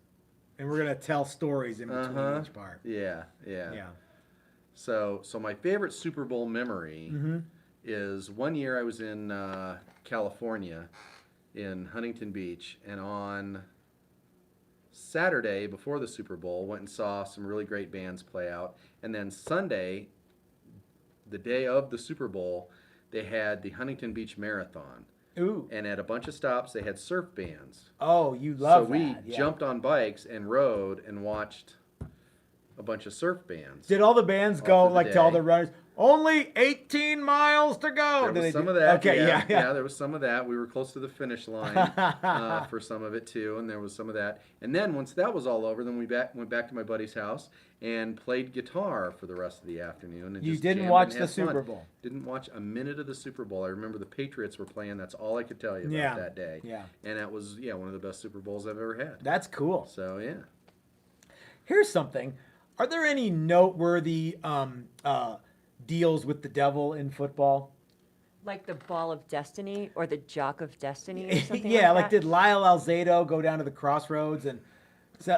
[SPEAKER 1] and we're gonna tell stories in between
[SPEAKER 2] Uh-huh.
[SPEAKER 1] each part.
[SPEAKER 2] Yeah.
[SPEAKER 1] Yeah.
[SPEAKER 2] So my favorite Super Bowl memory
[SPEAKER 1] Mm-hmm.
[SPEAKER 2] is one year I was in California, in Huntington Beach, and on Saturday before the Super Bowl went and saw some really great bands play out, and then Sunday, the day of the Super Bowl, they had the Huntington Beach Marathon,
[SPEAKER 1] Ooh.
[SPEAKER 2] and at a bunch of stops they had surf bands.
[SPEAKER 1] Oh, you love
[SPEAKER 2] So we
[SPEAKER 1] that. Yeah.
[SPEAKER 2] jumped on bikes and rode and watched a bunch of surf bands.
[SPEAKER 1] Did all the bands
[SPEAKER 2] All
[SPEAKER 1] go
[SPEAKER 2] through the
[SPEAKER 1] like to all
[SPEAKER 2] day.
[SPEAKER 1] the runners? Only 18 miles to go.
[SPEAKER 2] There
[SPEAKER 1] Did
[SPEAKER 2] was
[SPEAKER 1] they
[SPEAKER 2] some
[SPEAKER 1] do-
[SPEAKER 2] of that.
[SPEAKER 1] Okay, yeah.
[SPEAKER 2] there was some of that. We were close to the finish line for some of it too, and there was some of that. And then once that was all over, then we went back to my buddy's house and played guitar for the rest of the afternoon. And
[SPEAKER 1] You
[SPEAKER 2] just
[SPEAKER 1] didn't
[SPEAKER 2] jammed
[SPEAKER 1] watch
[SPEAKER 2] and
[SPEAKER 1] the
[SPEAKER 2] had fun.
[SPEAKER 1] Super Bowl.
[SPEAKER 2] Didn't watch a minute of the Super Bowl. I remember the Patriots were playing. That's all I could tell you about
[SPEAKER 1] Yeah,
[SPEAKER 2] that day.
[SPEAKER 1] yeah.
[SPEAKER 2] And that was one of the best Super Bowls I've ever had.
[SPEAKER 1] That's cool.
[SPEAKER 2] So yeah.
[SPEAKER 1] Here's something. Are there any noteworthy deals with the devil in football?
[SPEAKER 3] Like the Ball of Destiny or the Jock of Destiny or something
[SPEAKER 1] Yeah,
[SPEAKER 3] like
[SPEAKER 1] like
[SPEAKER 3] that?
[SPEAKER 1] did Lyle Alzado go down to the crossroads and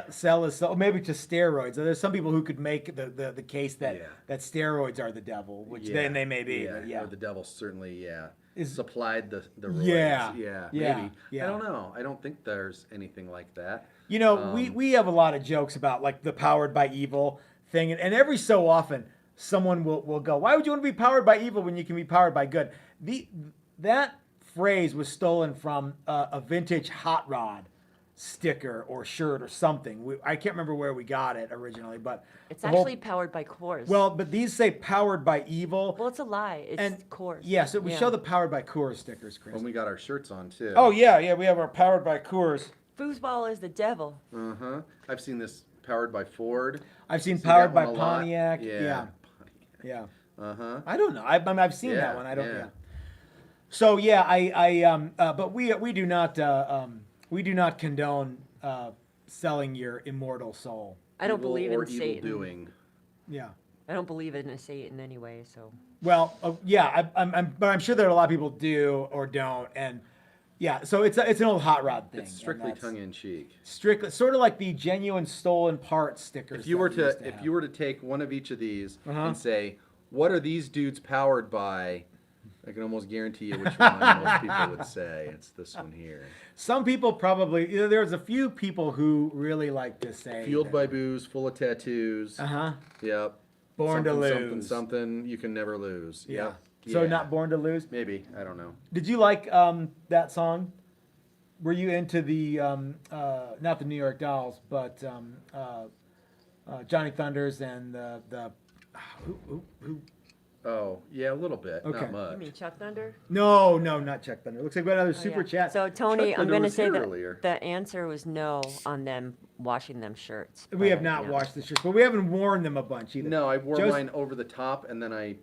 [SPEAKER 1] sell his soul? Maybe to steroids. There's some people who could make the case that,
[SPEAKER 2] Yeah.
[SPEAKER 1] that steroids are the devil, which then they may be. But yeah.
[SPEAKER 2] Or the devil certainly,
[SPEAKER 1] Is-
[SPEAKER 2] supplied the roids.
[SPEAKER 1] Yeah,
[SPEAKER 2] Yeah,
[SPEAKER 1] yeah,
[SPEAKER 2] maybe.
[SPEAKER 1] yeah.
[SPEAKER 2] I don't know. I don't think there's anything like that.
[SPEAKER 1] You know, we have a lot of jokes about like the powered by evil thing, and every so often someone will go, "Why would you want to be powered by evil when you can be powered by good?" That phrase was stolen from a vintage hot rod sticker or shirt or something. I can't remember where we got it originally, but
[SPEAKER 3] It's
[SPEAKER 1] the whole-
[SPEAKER 3] actually powered by Coors.
[SPEAKER 1] but these say powered by evil.
[SPEAKER 3] Well, it's a lie. It's
[SPEAKER 1] and
[SPEAKER 3] Coors.
[SPEAKER 1] Yeah, so we show the powered by Coors stickers, Chris.
[SPEAKER 2] When we got our shirts on too.
[SPEAKER 1] Oh yeah, we have our powered by Coors.
[SPEAKER 3] Foosball is the devil.
[SPEAKER 2] Uh-huh. I've seen this powered by Ford.
[SPEAKER 1] I've seen
[SPEAKER 2] See
[SPEAKER 1] powered
[SPEAKER 2] that
[SPEAKER 1] by
[SPEAKER 2] one a lot?
[SPEAKER 1] Pontiac.
[SPEAKER 2] Yeah.
[SPEAKER 1] Yeah.
[SPEAKER 2] Uh-huh.
[SPEAKER 1] I don't know. I've seen
[SPEAKER 2] Yeah,
[SPEAKER 1] that one. I don't.
[SPEAKER 2] yeah.
[SPEAKER 1] Yeah. So yeah, but we do not condone selling your immortal soul.
[SPEAKER 3] I don't
[SPEAKER 2] Evil
[SPEAKER 3] believe
[SPEAKER 2] or
[SPEAKER 3] in
[SPEAKER 2] evil
[SPEAKER 3] Satan.
[SPEAKER 2] doing.
[SPEAKER 1] Yeah.
[SPEAKER 3] I don't believe in a Satan anyway, so.
[SPEAKER 1] Well, yeah, but I'm sure there are a lot of people do or don't, and yeah. So it's an old hot rod thing.
[SPEAKER 2] It's
[SPEAKER 1] and
[SPEAKER 2] strictly
[SPEAKER 1] that's
[SPEAKER 2] tongue in cheek.
[SPEAKER 1] Strictly, sort of like the genuine stolen parts stickers.
[SPEAKER 2] If you
[SPEAKER 1] that
[SPEAKER 2] were
[SPEAKER 1] we
[SPEAKER 2] to
[SPEAKER 1] used
[SPEAKER 2] if
[SPEAKER 1] have.
[SPEAKER 2] you were to take one of each of these
[SPEAKER 1] Uh-huh.
[SPEAKER 2] and say, what are these dudes powered by? I can almost guarantee you which one most people would say. It's this one here.
[SPEAKER 1] Some people probably, there's a few people who really like to say.
[SPEAKER 2] Fueled by booze, full of tattoos.
[SPEAKER 1] Uh huh.
[SPEAKER 2] Yep.
[SPEAKER 1] Born to
[SPEAKER 2] Something,
[SPEAKER 1] lose.
[SPEAKER 2] Something you can never lose.
[SPEAKER 1] Yeah.
[SPEAKER 2] Yep.
[SPEAKER 1] So
[SPEAKER 2] Yeah.
[SPEAKER 1] not born to lose.
[SPEAKER 2] Maybe. I don't know.
[SPEAKER 1] Did you like that song? were you into the not the New York Dolls, but Johnny Thunders and the who?
[SPEAKER 2] Oh, yeah, a little bit,
[SPEAKER 1] Okay.
[SPEAKER 2] not
[SPEAKER 3] You
[SPEAKER 2] much.
[SPEAKER 3] mean Chuck Thunder?
[SPEAKER 1] No, not Chuck Thunder. Looks like we got another
[SPEAKER 3] Oh,
[SPEAKER 1] super
[SPEAKER 3] yeah.
[SPEAKER 1] chat.
[SPEAKER 3] So Tony,
[SPEAKER 2] Chuck
[SPEAKER 3] I'm
[SPEAKER 2] Thunder
[SPEAKER 3] going to
[SPEAKER 2] was
[SPEAKER 3] say
[SPEAKER 2] here
[SPEAKER 3] that
[SPEAKER 2] earlier.
[SPEAKER 3] the answer was no on them washing them shirts.
[SPEAKER 1] we
[SPEAKER 3] but,
[SPEAKER 1] have not
[SPEAKER 3] you know.
[SPEAKER 1] washed the shirts, but we haven't worn them a bunch either.
[SPEAKER 2] No, I wore
[SPEAKER 1] Joseph-
[SPEAKER 2] mine over the top, and then I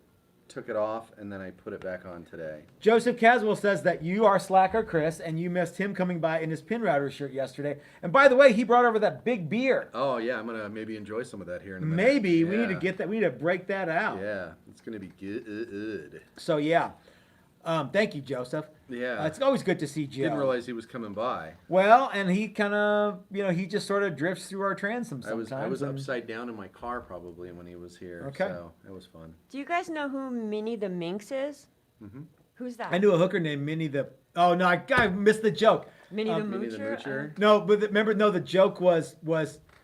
[SPEAKER 2] took it off, and then I put it back on today.
[SPEAKER 1] Joseph Caswell says that you are slacker, Chris, and you missed him coming by in his pin router shirt yesterday. And by the way, he brought over that big beer.
[SPEAKER 2] Oh, yeah, I'm going to maybe enjoy some of that here in a minute.
[SPEAKER 1] Maybe we need to
[SPEAKER 2] Yeah.
[SPEAKER 1] get that. We need to break that out.
[SPEAKER 2] Yeah, it's going to be good.
[SPEAKER 1] So yeah, thank you, Joseph.
[SPEAKER 2] Yeah.
[SPEAKER 1] It's always good to see Joe.
[SPEAKER 2] Didn't realize he was coming by.
[SPEAKER 1] Well, and he kind of, he just sort of drifts through our transom sometimes.
[SPEAKER 2] I was
[SPEAKER 1] and-
[SPEAKER 2] upside down in my car probably when he was here.
[SPEAKER 1] Okay.
[SPEAKER 2] So it was fun.
[SPEAKER 3] Do you guys know who Minnie the Minx is?
[SPEAKER 2] Mhm.
[SPEAKER 3] Who's that?
[SPEAKER 1] I knew a hooker named Minnie the. Oh no, I missed the joke.
[SPEAKER 3] Minnie the
[SPEAKER 2] Minnie the
[SPEAKER 3] Moocher?
[SPEAKER 2] Moocher?
[SPEAKER 1] No, but remember, no, the joke was,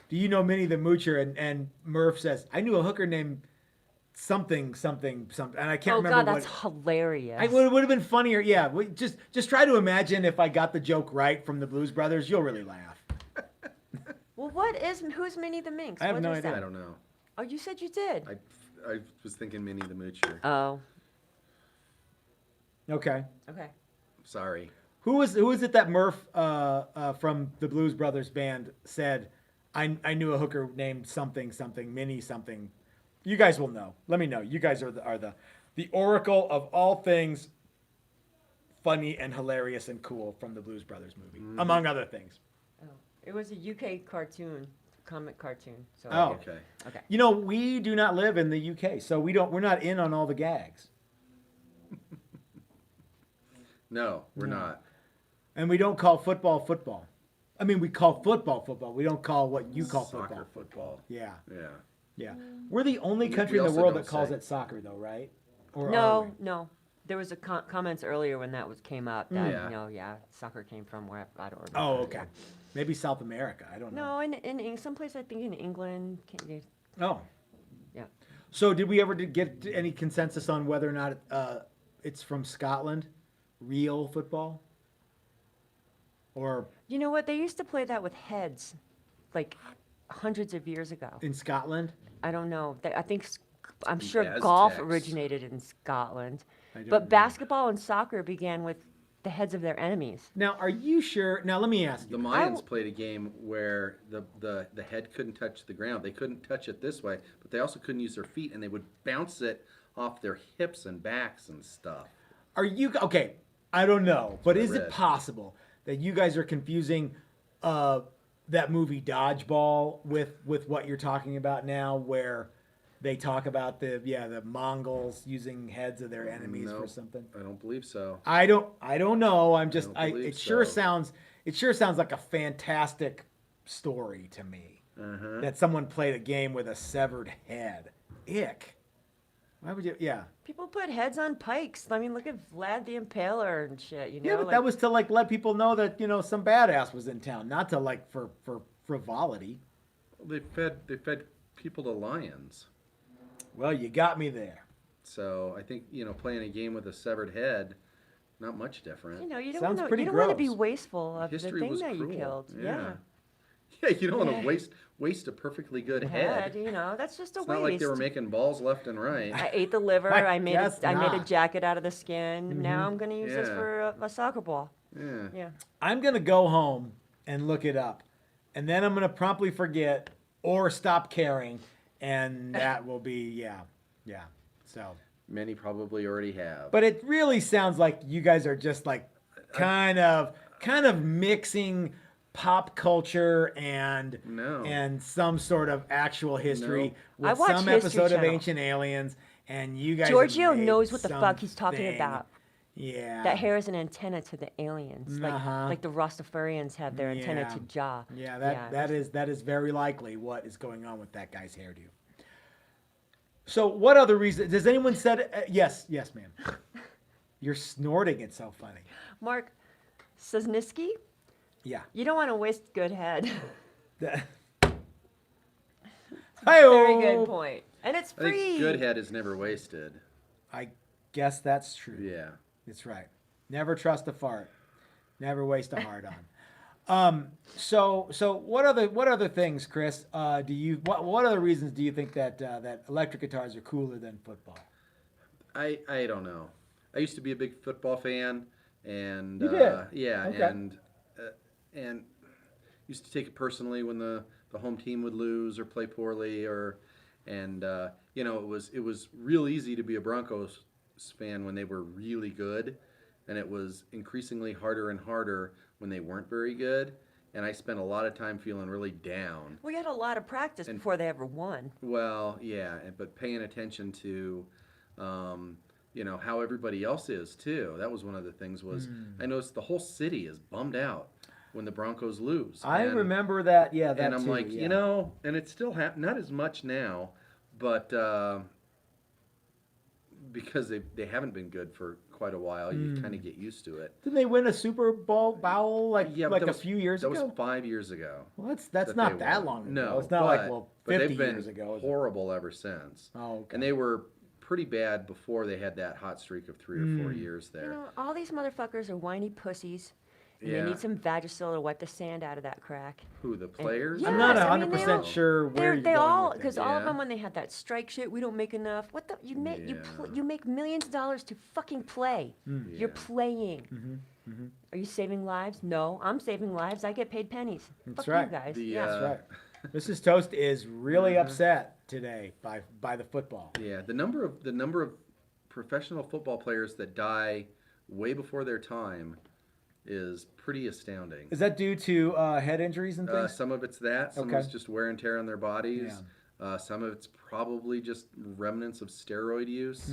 [SPEAKER 1] do you know Minnie the Moocher? And Murph says, I knew a hooker named something, and I can't
[SPEAKER 3] Oh
[SPEAKER 1] remember
[SPEAKER 3] God,
[SPEAKER 1] what.
[SPEAKER 3] that's hilarious.
[SPEAKER 1] It would have been funnier. Yeah, just try to imagine if I got the joke right from the Blues Brothers. You'll really laugh.
[SPEAKER 3] Well, who's Minnie the Minx?
[SPEAKER 1] I have
[SPEAKER 3] What
[SPEAKER 1] no
[SPEAKER 3] is
[SPEAKER 1] idea.
[SPEAKER 3] that?
[SPEAKER 2] I don't know.
[SPEAKER 3] Oh, you said you did.
[SPEAKER 2] I was thinking Minnie the Moocher.
[SPEAKER 3] Oh,
[SPEAKER 1] Okay.
[SPEAKER 3] okay.
[SPEAKER 2] Sorry.
[SPEAKER 1] Who was it that Murph from the Blues Brothers band said, I knew a hooker named something, Minnie something. You guys will know. Let me know. You guys are the oracle of all things funny and hilarious and cool from the Blues Brothers movie, among other things.
[SPEAKER 3] Oh, it was a UK cartoon, comic cartoon. So
[SPEAKER 1] Oh.
[SPEAKER 2] Okay.
[SPEAKER 3] okay.
[SPEAKER 1] We do not live in the UK, so we're not in on all the gags.
[SPEAKER 2] No, we're not.
[SPEAKER 1] And we don't call football. I mean, we call football. We don't call what you call
[SPEAKER 2] Soccer
[SPEAKER 1] football. Yeah.
[SPEAKER 2] Yeah.
[SPEAKER 1] Yeah. We're the only
[SPEAKER 2] We
[SPEAKER 1] country in the
[SPEAKER 2] also
[SPEAKER 1] world
[SPEAKER 2] don't
[SPEAKER 1] that calls
[SPEAKER 2] say.
[SPEAKER 1] it soccer, though, right? Or are
[SPEAKER 3] No,
[SPEAKER 1] we?
[SPEAKER 3] no. There was a comments earlier when that came up that
[SPEAKER 2] Yeah.
[SPEAKER 3] soccer came from where I don't remember.
[SPEAKER 1] Oh, okay. Maybe South America. I don't know.
[SPEAKER 3] No, in some place I think in England.
[SPEAKER 1] Oh.
[SPEAKER 3] Yeah.
[SPEAKER 1] So did we ever get any consensus on whether or not it's from Scotland, real football? Or
[SPEAKER 3] You know what? They used to play that with heads, like hundreds of years ago.
[SPEAKER 1] in Scotland?
[SPEAKER 3] I don't know. I think I'm
[SPEAKER 2] The
[SPEAKER 3] sure golf
[SPEAKER 2] Aztecs.
[SPEAKER 3] originated in Scotland,
[SPEAKER 1] I don't
[SPEAKER 3] but
[SPEAKER 1] know.
[SPEAKER 3] basketball and soccer began with the heads of their enemies.
[SPEAKER 1] Now, are you sure? Now, let me ask
[SPEAKER 2] The
[SPEAKER 1] you.
[SPEAKER 2] Mayans played a game where the head couldn't touch the ground. They couldn't touch it this way, but they also couldn't use their feet, and they would bounce it off their hips and backs and stuff.
[SPEAKER 1] Are you okay? I don't know, but
[SPEAKER 2] what I
[SPEAKER 1] is it
[SPEAKER 2] read.
[SPEAKER 1] possible that you guys are confusing that movie Dodgeball with what you're talking about now, where they talk about the Mongols using heads of their enemies for
[SPEAKER 2] Nope.
[SPEAKER 1] something?
[SPEAKER 2] I don't believe so.
[SPEAKER 1] I don't know. I'm just
[SPEAKER 2] don't believe
[SPEAKER 1] it sure
[SPEAKER 2] so.
[SPEAKER 1] sounds like a fantastic story to me.
[SPEAKER 2] Uh-huh.
[SPEAKER 1] That someone played a game with a severed head. Ick. Why would you? Yeah.
[SPEAKER 3] People put heads on pikes. I mean, look at Vlad the Impaler and shit. You know,
[SPEAKER 1] Yeah, but that was to let people know that some badass was in town, not to for frivolity.
[SPEAKER 2] They fed people to lions.
[SPEAKER 1] Well, you got me there.
[SPEAKER 2] So I think playing a game with a severed head, not much different.
[SPEAKER 3] you don't
[SPEAKER 1] Sounds
[SPEAKER 3] want to
[SPEAKER 1] pretty
[SPEAKER 3] be
[SPEAKER 1] gross.
[SPEAKER 3] wasteful of
[SPEAKER 2] History
[SPEAKER 3] the thing
[SPEAKER 2] was
[SPEAKER 3] that
[SPEAKER 2] cruel.
[SPEAKER 3] you killed.
[SPEAKER 2] Yeah. Yeah, you don't want to waste a perfectly good head.
[SPEAKER 3] That's just a
[SPEAKER 2] It's
[SPEAKER 3] waste.
[SPEAKER 2] not like they were making balls left and right.
[SPEAKER 3] I ate the liver.
[SPEAKER 1] I
[SPEAKER 3] I made
[SPEAKER 1] guess
[SPEAKER 3] I made a
[SPEAKER 1] not.
[SPEAKER 3] jacket out of the skin. Now I'm gonna use this
[SPEAKER 2] Yeah.
[SPEAKER 3] for a soccer ball.
[SPEAKER 2] Yeah.
[SPEAKER 3] Yeah.
[SPEAKER 1] I'm gonna go home and look it up, and then I'm gonna promptly forget or stop caring, and that will be yeah. So,
[SPEAKER 2] Many probably already have.
[SPEAKER 1] but it really sounds like you guys are just like kind of mixing pop culture and
[SPEAKER 2] No.
[SPEAKER 1] and some sort of actual history
[SPEAKER 3] I
[SPEAKER 1] with
[SPEAKER 3] watch
[SPEAKER 1] some
[SPEAKER 3] History
[SPEAKER 1] episode of
[SPEAKER 3] Channel.
[SPEAKER 1] Ancient Aliens, and you guys have
[SPEAKER 3] Giorgio
[SPEAKER 1] made
[SPEAKER 3] knows what the fuck he's talking
[SPEAKER 1] something-
[SPEAKER 3] about.
[SPEAKER 1] Yeah.
[SPEAKER 3] That hair is an antenna to the aliens,
[SPEAKER 1] Uh-huh.
[SPEAKER 3] like the Rastafarians have their antenna
[SPEAKER 1] Yeah.
[SPEAKER 3] to Jah.
[SPEAKER 1] Yeah, that is very likely what is going on with that guy's hairdo. So, what other reason? Does anyone said yes, ma'am? You're snorting. It's so funny.
[SPEAKER 3] Mark Sosniski,
[SPEAKER 1] Yeah.
[SPEAKER 3] you don't want to waste good head.
[SPEAKER 1] Hi-oh.
[SPEAKER 3] Very good point, and it's
[SPEAKER 2] I
[SPEAKER 3] free.
[SPEAKER 2] think good head is never wasted.
[SPEAKER 1] I guess that's true.
[SPEAKER 2] Yeah.
[SPEAKER 1] That's right. Never trust a fart. Never waste a hard on. So what other things, Chris? What other reasons do you think that electric guitars are cooler than football?
[SPEAKER 2] I don't know. I used to be a big football fan, and
[SPEAKER 1] You did?
[SPEAKER 2] yeah,
[SPEAKER 1] Okay.
[SPEAKER 2] and used to take it personally when the home team would lose or play poorly, and it was real easy to be a Broncos fan when they were really good, and it was increasingly harder and harder when they weren't very good. And I spent a lot of time feeling really down.
[SPEAKER 3] We had a lot of practice
[SPEAKER 2] And-
[SPEAKER 3] before they ever won.
[SPEAKER 2] Well, yeah, but paying attention to, how everybody else is too. That was one of the things. I noticed the whole city is bummed out when the Broncos lose.
[SPEAKER 1] I
[SPEAKER 2] And-
[SPEAKER 1] remember that. Yeah, that
[SPEAKER 2] and I'm
[SPEAKER 1] too,
[SPEAKER 2] like,
[SPEAKER 1] yeah.
[SPEAKER 2] and it's still not as much now, but because they haven't been good for quite a while, you kind of get used to it.
[SPEAKER 1] Didn't they win a Super Bowl
[SPEAKER 2] But
[SPEAKER 1] like
[SPEAKER 2] that
[SPEAKER 1] a few years
[SPEAKER 2] that
[SPEAKER 1] ago?
[SPEAKER 2] was 5 years ago.
[SPEAKER 1] Well, that's
[SPEAKER 2] that
[SPEAKER 1] not
[SPEAKER 2] they
[SPEAKER 1] that
[SPEAKER 2] won.
[SPEAKER 1] long ago.
[SPEAKER 2] No,
[SPEAKER 1] It's not
[SPEAKER 2] but
[SPEAKER 1] 50
[SPEAKER 2] they've been
[SPEAKER 1] years ago. Is it?
[SPEAKER 2] horrible ever since.
[SPEAKER 1] Oh, okay.
[SPEAKER 2] And they were pretty bad before they had that hot streak of 3 or 4 years
[SPEAKER 3] You
[SPEAKER 2] there.
[SPEAKER 3] know, all these motherfuckers are whiny pussies. And
[SPEAKER 2] Yeah.
[SPEAKER 3] they need some Vagisil to wipe the sand out of that crack.
[SPEAKER 2] Who, the players?
[SPEAKER 3] Yeah.
[SPEAKER 1] I'm not
[SPEAKER 3] Yes, I mean,
[SPEAKER 1] 100%
[SPEAKER 3] they
[SPEAKER 1] sure where you're
[SPEAKER 3] They
[SPEAKER 1] going
[SPEAKER 3] all,
[SPEAKER 1] with
[SPEAKER 3] because
[SPEAKER 1] this.
[SPEAKER 3] all of
[SPEAKER 2] Yeah.
[SPEAKER 3] them, when they had that strike shit, we don't make enough. What the? You make
[SPEAKER 2] Yeah.
[SPEAKER 3] you make millions of dollars to fucking play. You're
[SPEAKER 2] Yeah.
[SPEAKER 3] playing. Are you saving lives? No, I'm saving lives. I get paid pennies.
[SPEAKER 1] That's
[SPEAKER 3] Fuck
[SPEAKER 1] right.
[SPEAKER 3] you guys.
[SPEAKER 2] The,
[SPEAKER 3] yeah.
[SPEAKER 1] That's right. Mrs. Toast is really upset today by the football.
[SPEAKER 2] Yeah, the number of professional football players that die way before their time is pretty astounding.
[SPEAKER 1] Is that due to head injuries and things?
[SPEAKER 2] Some of it's that, some
[SPEAKER 1] Okay.
[SPEAKER 2] of it's just wear and tear on their bodies. Some of it's probably just remnants of steroid use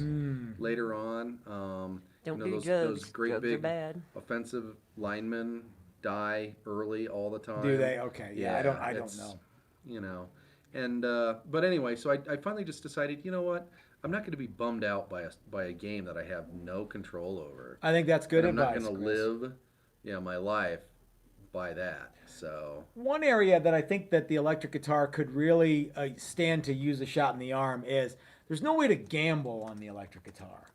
[SPEAKER 2] later on.
[SPEAKER 3] Don't
[SPEAKER 2] you know,
[SPEAKER 3] do
[SPEAKER 2] those
[SPEAKER 3] drugs.
[SPEAKER 2] great
[SPEAKER 3] Drugs are
[SPEAKER 2] big
[SPEAKER 3] bad.
[SPEAKER 2] offensive linemen die early all the time.
[SPEAKER 1] Do they? Okay. Yeah, I don't
[SPEAKER 2] it's,
[SPEAKER 1] know.
[SPEAKER 2] You know, and but anyway, so I finally just decided, you know what? I'm not going to be bummed out by a game that I have no control over.
[SPEAKER 1] I think that's good
[SPEAKER 2] And
[SPEAKER 1] advice.
[SPEAKER 2] I'm not going
[SPEAKER 1] Chris.
[SPEAKER 2] to live, my life by that. So
[SPEAKER 1] One area that I think that the electric guitar could really stand to use a shot in the arm is there's no way to gamble on the electric guitar.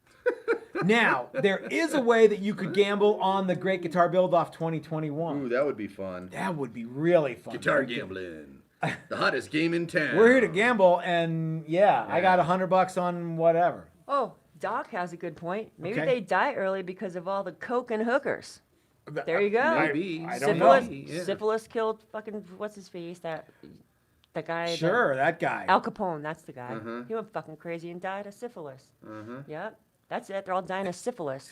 [SPEAKER 1] Now, there is a way that you could gamble on the Great Guitar Build-Off 2021.
[SPEAKER 2] ooh, that would be fun.
[SPEAKER 1] That would be really fun.
[SPEAKER 2] Guitar gambling, the hottest game in town.
[SPEAKER 1] We're here to gamble, and I got
[SPEAKER 2] Yeah.
[SPEAKER 1] $100 on whatever.
[SPEAKER 3] Oh, Doc has a good point. Maybe
[SPEAKER 1] Okay.
[SPEAKER 3] they die early because of all the coke and hookers. There you go.
[SPEAKER 2] Maybe.
[SPEAKER 1] I don't know.
[SPEAKER 3] Syphilis,
[SPEAKER 2] Yeah.
[SPEAKER 3] syphilis killed fucking what's his face? That guy.
[SPEAKER 1] Sure, that guy.
[SPEAKER 3] Al Capone. That's the guy.
[SPEAKER 2] Uh-huh.
[SPEAKER 3] He went fucking crazy and died of syphilis.
[SPEAKER 2] Uh-huh.
[SPEAKER 3] Yep. That's it. They're all dying of syphilis.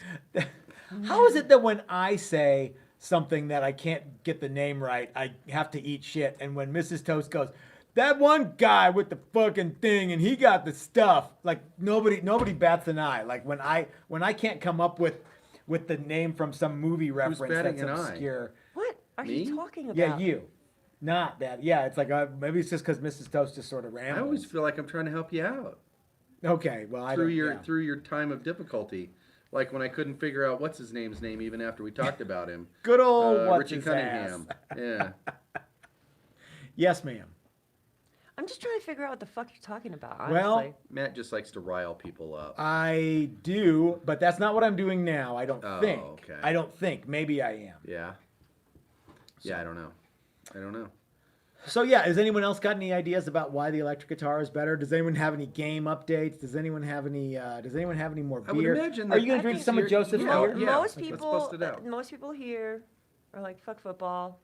[SPEAKER 1] How is it that when I say something that I can't get the name right, I have to eat shit, and when Mrs. Toast goes, that one guy with the fucking thing, and he got the stuff, like nobody bats an eye. Like when I can't come up with the name from some movie reference
[SPEAKER 2] batting
[SPEAKER 1] that's
[SPEAKER 2] an eye?
[SPEAKER 1] obscure.
[SPEAKER 3] What are
[SPEAKER 2] Me?
[SPEAKER 3] you talking about?
[SPEAKER 1] Yeah, you. Not that. Yeah, it's like maybe it's just because Mrs. Toast just sort of
[SPEAKER 2] I
[SPEAKER 1] rambles.
[SPEAKER 2] always feel like I'm trying to help you out
[SPEAKER 1] Okay, well I
[SPEAKER 2] through
[SPEAKER 1] don't.
[SPEAKER 2] your
[SPEAKER 1] yeah.
[SPEAKER 2] through your time of difficulty. Like when I couldn't figure out what's his name's name even after we talked about him.
[SPEAKER 1] Good old what's
[SPEAKER 2] Richie
[SPEAKER 1] his
[SPEAKER 2] Cunningham.
[SPEAKER 1] ass.
[SPEAKER 2] Yeah.
[SPEAKER 1] Yes, ma'am.
[SPEAKER 3] I'm just trying to figure out what the fuck you're talking about. Honestly.
[SPEAKER 1] Well,
[SPEAKER 2] Matt just likes to rile people up.
[SPEAKER 1] I do, but that's not what I'm doing now. I don't
[SPEAKER 2] Oh,
[SPEAKER 1] think.
[SPEAKER 2] okay.
[SPEAKER 1] I don't think. Maybe I am.
[SPEAKER 2] Yeah. Yeah, I don't know.
[SPEAKER 1] So yeah, has anyone else got any ideas about why the electric guitar is better? Does anyone have any game updates? Does anyone have any more
[SPEAKER 2] I would
[SPEAKER 1] beer?
[SPEAKER 2] imagine
[SPEAKER 1] Are
[SPEAKER 2] that-
[SPEAKER 1] you gonna
[SPEAKER 3] I
[SPEAKER 1] drink
[SPEAKER 3] think
[SPEAKER 1] some of
[SPEAKER 2] you're-
[SPEAKER 1] Joseph's
[SPEAKER 2] yeah,
[SPEAKER 1] beer?
[SPEAKER 2] yeah.
[SPEAKER 3] Most
[SPEAKER 2] let's
[SPEAKER 3] people,
[SPEAKER 2] bust it out.
[SPEAKER 3] most people here are like, fuck football.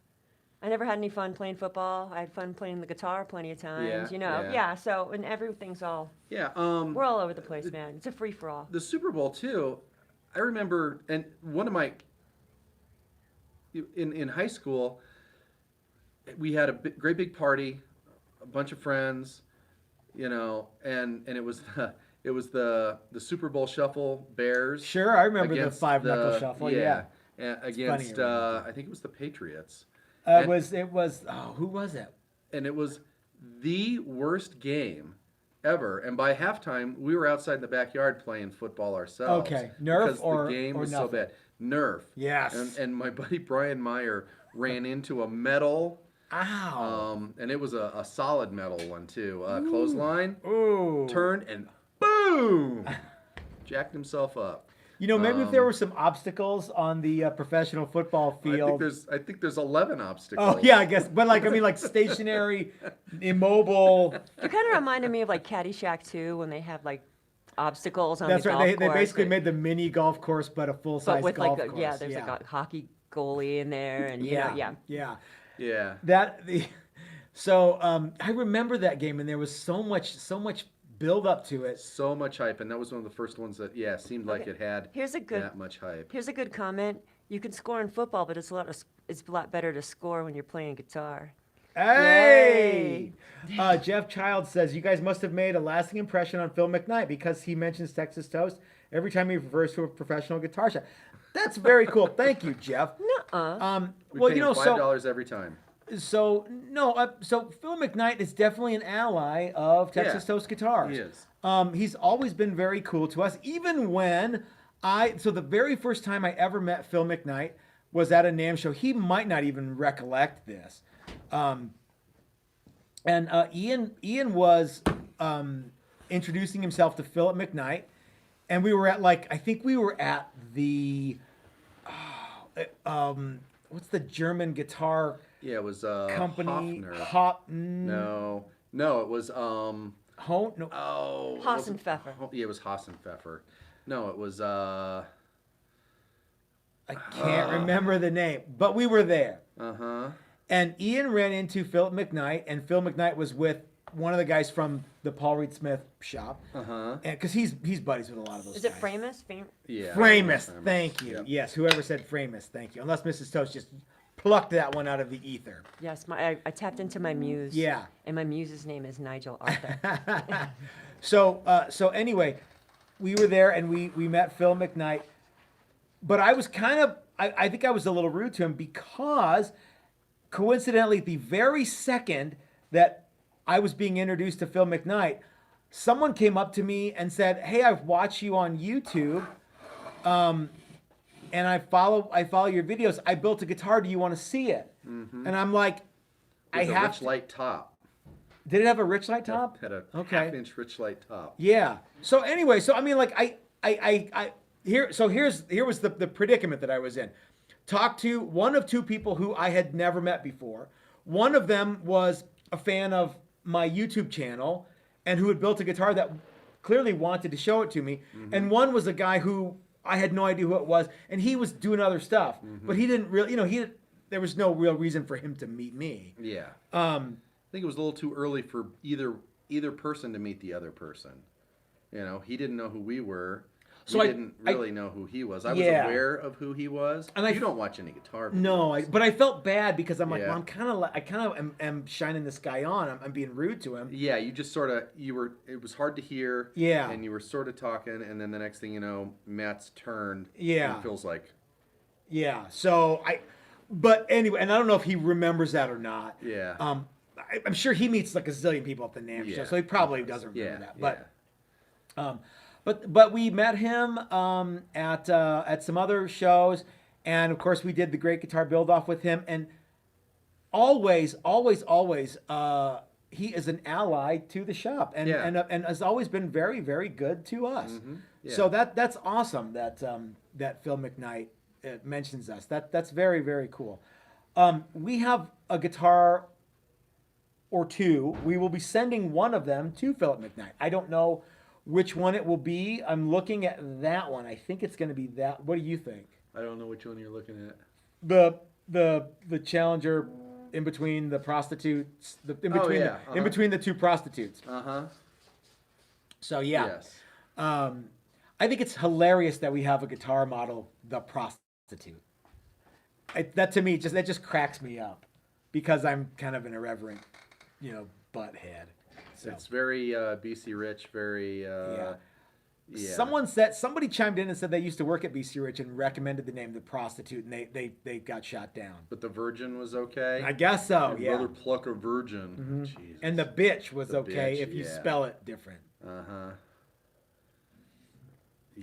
[SPEAKER 3] I never had any fun playing football. I had fun playing the guitar plenty of times.
[SPEAKER 2] Yeah,
[SPEAKER 3] You know,
[SPEAKER 2] yeah.
[SPEAKER 3] yeah. So and everything's all
[SPEAKER 2] Yeah.
[SPEAKER 3] we're all over the place, man. It's a free for all.
[SPEAKER 2] The Super Bowl too. I remember, and one of my in high school, we had a great big party, a bunch of friends, and it was the Super Bowl Shuffle Bears.
[SPEAKER 1] Sure, I remember the
[SPEAKER 2] against
[SPEAKER 1] 5-knuckle shuffle. Yeah.
[SPEAKER 2] against
[SPEAKER 1] funny, I
[SPEAKER 2] I think it was the Patriots,
[SPEAKER 1] It
[SPEAKER 2] And-
[SPEAKER 1] was. Oh, who was it?
[SPEAKER 2] and it was the worst game ever. And by halftime, we were outside in the backyard playing football ourselves.
[SPEAKER 1] Okay. Nerf
[SPEAKER 2] because
[SPEAKER 1] or-
[SPEAKER 2] the game
[SPEAKER 1] or
[SPEAKER 2] was so
[SPEAKER 1] nothing?
[SPEAKER 2] bad. Nerf.
[SPEAKER 1] Yes.
[SPEAKER 2] And my buddy Brian Meyer ran into a metal,
[SPEAKER 1] Ow.
[SPEAKER 2] and it was a solid metal one too. Clothesline,
[SPEAKER 1] Ooh.
[SPEAKER 2] turned and boom, jacked himself up.
[SPEAKER 1] You know, maybe if there were some obstacles on the professional football field.
[SPEAKER 2] I think there's 11 obstacles.
[SPEAKER 1] Oh yeah, I guess. But like, I mean, like stationary, immobile.
[SPEAKER 3] You kind of reminded me of like Caddyshack 2 when they have like obstacles on
[SPEAKER 1] That's
[SPEAKER 3] the
[SPEAKER 1] right.
[SPEAKER 3] golf
[SPEAKER 1] They
[SPEAKER 3] course.
[SPEAKER 1] basically made the mini golf course, but a full
[SPEAKER 3] but
[SPEAKER 1] size
[SPEAKER 3] with
[SPEAKER 1] golf
[SPEAKER 3] like
[SPEAKER 1] course.
[SPEAKER 3] yeah, there's like a hockey goalie in there, and you know, yeah.
[SPEAKER 1] yeah.
[SPEAKER 2] Yeah.
[SPEAKER 1] So I remember that game, and there was so much build up to it.
[SPEAKER 2] So much hype, and that was one of the first ones that seemed like
[SPEAKER 3] Okay.
[SPEAKER 2] it had
[SPEAKER 3] Here's a good
[SPEAKER 2] that much hype.
[SPEAKER 3] Here's a good comment. You can score in football, but it's a lot better to score when you're playing guitar.
[SPEAKER 1] Hey! Jeff Child says, you guys must have made a lasting impression on Phil McKnight because he mentions Texas Toast every time he refers to a professional guitar shop. That's very cool. Thank you, Jeff.
[SPEAKER 3] Nuh-uh.
[SPEAKER 2] We
[SPEAKER 1] Well,
[SPEAKER 2] pay
[SPEAKER 1] you
[SPEAKER 2] him
[SPEAKER 1] know,
[SPEAKER 2] $5 every time.
[SPEAKER 1] so Phil McKnight is definitely an ally of Texas
[SPEAKER 2] Yeah,
[SPEAKER 1] Toast Guitars.
[SPEAKER 2] he is.
[SPEAKER 1] He's always been very cool to us, even when the very first time I ever met Phil McKnight was at a NAMM show. He might not even recollect this. Ian was introducing himself to Philip McKnight, and we were at I think we were at the what's the German guitar
[SPEAKER 2] Yeah, it was
[SPEAKER 1] company?
[SPEAKER 2] No, it was
[SPEAKER 1] No.
[SPEAKER 3] Hassenpfeffer.
[SPEAKER 2] Yeah, it was Hassenpfeffer. No, it was
[SPEAKER 1] I can't remember the name, but we were there. And Ian ran into Philip McKnight, and Phil McKnight was with one of the guys from the Paul Reed Smith shop. And because he's buddies with a lot of those
[SPEAKER 3] Is
[SPEAKER 1] guys.
[SPEAKER 3] it Framus?
[SPEAKER 2] Yeah.
[SPEAKER 1] Framus, thank you.
[SPEAKER 2] Yep.
[SPEAKER 1] Yes, whoever said Framus, thank you. Unless Mrs. Toast just plucked that one out of the ether.
[SPEAKER 3] Yes, I tapped into my muse.
[SPEAKER 1] Yeah.
[SPEAKER 3] And my muse's name is Nigel Arthur.
[SPEAKER 1] So anyway, we were there and we met Phil McKnight, but I was I think I was a little rude to him because coincidentally, the very second that I was being introduced to Phil McKnight, someone came up to me and said, "Hey, I've watched you on YouTube, and I follow your videos. I built a guitar. Do you want to see it?" And I'm like,
[SPEAKER 2] It was
[SPEAKER 1] "I
[SPEAKER 2] a
[SPEAKER 1] have
[SPEAKER 2] rich
[SPEAKER 1] to."
[SPEAKER 2] light top.
[SPEAKER 1] Did it have a rich light top?
[SPEAKER 2] Had a
[SPEAKER 1] Okay.
[SPEAKER 2] half-inch rich light top.
[SPEAKER 1] Yeah. So anyway, so I mean, here was the predicament that I was in. Talked to one of two people who I had never met before. One of them was a fan of my YouTube channel and who had built a guitar that clearly wanted to show it to me. And one was a guy who I had no idea who it was, and he was doing other stuff, but he didn't really, there was no real reason for him to meet me.
[SPEAKER 2] Yeah. I think it was a little too early for either person to meet the other person. He didn't know who we were.
[SPEAKER 1] So
[SPEAKER 2] we
[SPEAKER 1] I
[SPEAKER 2] didn't really know who he was. I was
[SPEAKER 1] Yeah.
[SPEAKER 2] aware of who he was.
[SPEAKER 1] And
[SPEAKER 2] You don't watch any guitar videos.
[SPEAKER 1] No, but I felt bad because I'm like,
[SPEAKER 2] Yeah.
[SPEAKER 1] well, I kind of am shining this guy on. I'm being rude to him.
[SPEAKER 2] Yeah, you just sort of, it was hard to hear.
[SPEAKER 1] Yeah.
[SPEAKER 2] And you were sort of talking, and then the next thing you know, Matt's turned.
[SPEAKER 1] Yeah.
[SPEAKER 2] And feels like,
[SPEAKER 1] Yeah. So but anyway, and I don't know if he remembers that or not.
[SPEAKER 2] yeah.
[SPEAKER 1] I'm sure he meets like a zillion people at the NAMM show,
[SPEAKER 2] Yeah.
[SPEAKER 1] so he probably doesn't remember
[SPEAKER 2] Yeah,
[SPEAKER 1] that. But we met him at some other shows, and of course we did the Great Guitar Build Off with him, and always he is an ally to the shop, and
[SPEAKER 2] Yeah.
[SPEAKER 1] and has always been very, very good to us.
[SPEAKER 2] Yeah.
[SPEAKER 1] So that's awesome that that Phil McKnight mentions us. That's very, very cool. We have a guitar or two. We will be sending one of them to Philip McKnight. I don't know which one it will be. I'm looking at that one. I think it's going to be that. What do you think?
[SPEAKER 2] I don't know which one you're looking at.
[SPEAKER 1] The Challenger in between the prostitutes, in between the two prostitutes. So yeah.
[SPEAKER 2] Yes.
[SPEAKER 1] I think it's hilarious that we have a guitar model, the prostitute. That to me that just cracks me up because I'm kind of an irreverent, butthead. So.
[SPEAKER 2] It's very BC Rich, very yeah.
[SPEAKER 1] Somebody chimed in and said they used to work at BC Rich and recommended the name The Prostitute, and they got shot down.
[SPEAKER 2] But the Virgin was okay.
[SPEAKER 1] I guess so,
[SPEAKER 2] Your
[SPEAKER 1] yeah.
[SPEAKER 2] brother pluck a virgin. Jesus.
[SPEAKER 1] And the bitch was
[SPEAKER 2] The
[SPEAKER 1] okay
[SPEAKER 2] bitch,
[SPEAKER 1] if you
[SPEAKER 2] yeah.
[SPEAKER 1] spell it different.
[SPEAKER 2] Yeah.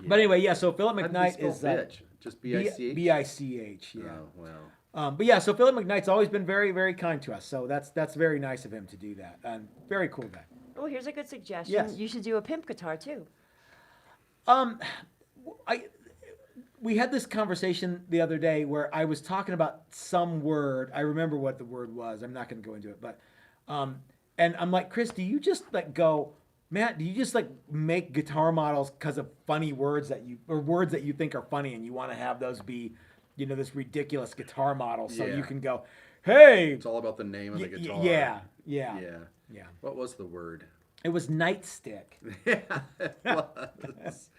[SPEAKER 1] But anyway, yeah. So Philip
[SPEAKER 2] How do
[SPEAKER 1] McKnight
[SPEAKER 2] you
[SPEAKER 1] is
[SPEAKER 2] spell bitch. Just B-I-C-H?
[SPEAKER 1] B-I-C-H. Yeah.
[SPEAKER 2] Oh, well.
[SPEAKER 1] But yeah, so Philip McKnight's always been very, very kind to us. So that's very nice of him to do that. And very cool guy.
[SPEAKER 3] Oh, here's a good suggestion.
[SPEAKER 1] Yes.
[SPEAKER 3] You should do a pimp guitar too.
[SPEAKER 1] we had this conversation the other day where I was talking about some word. I remember what the word was. I'm not going to go into it, but and I'm like, Chris, do you just like go, Matt? Do you just like make guitar models because of funny words that you think are funny, and you want to have those be, this ridiculous guitar model, so
[SPEAKER 2] Yeah.
[SPEAKER 1] you can go, hey,
[SPEAKER 2] It's all about the name of the guitar.
[SPEAKER 1] yeah.
[SPEAKER 2] What was the word?
[SPEAKER 1] It was nightstick.
[SPEAKER 2] Yeah, it was.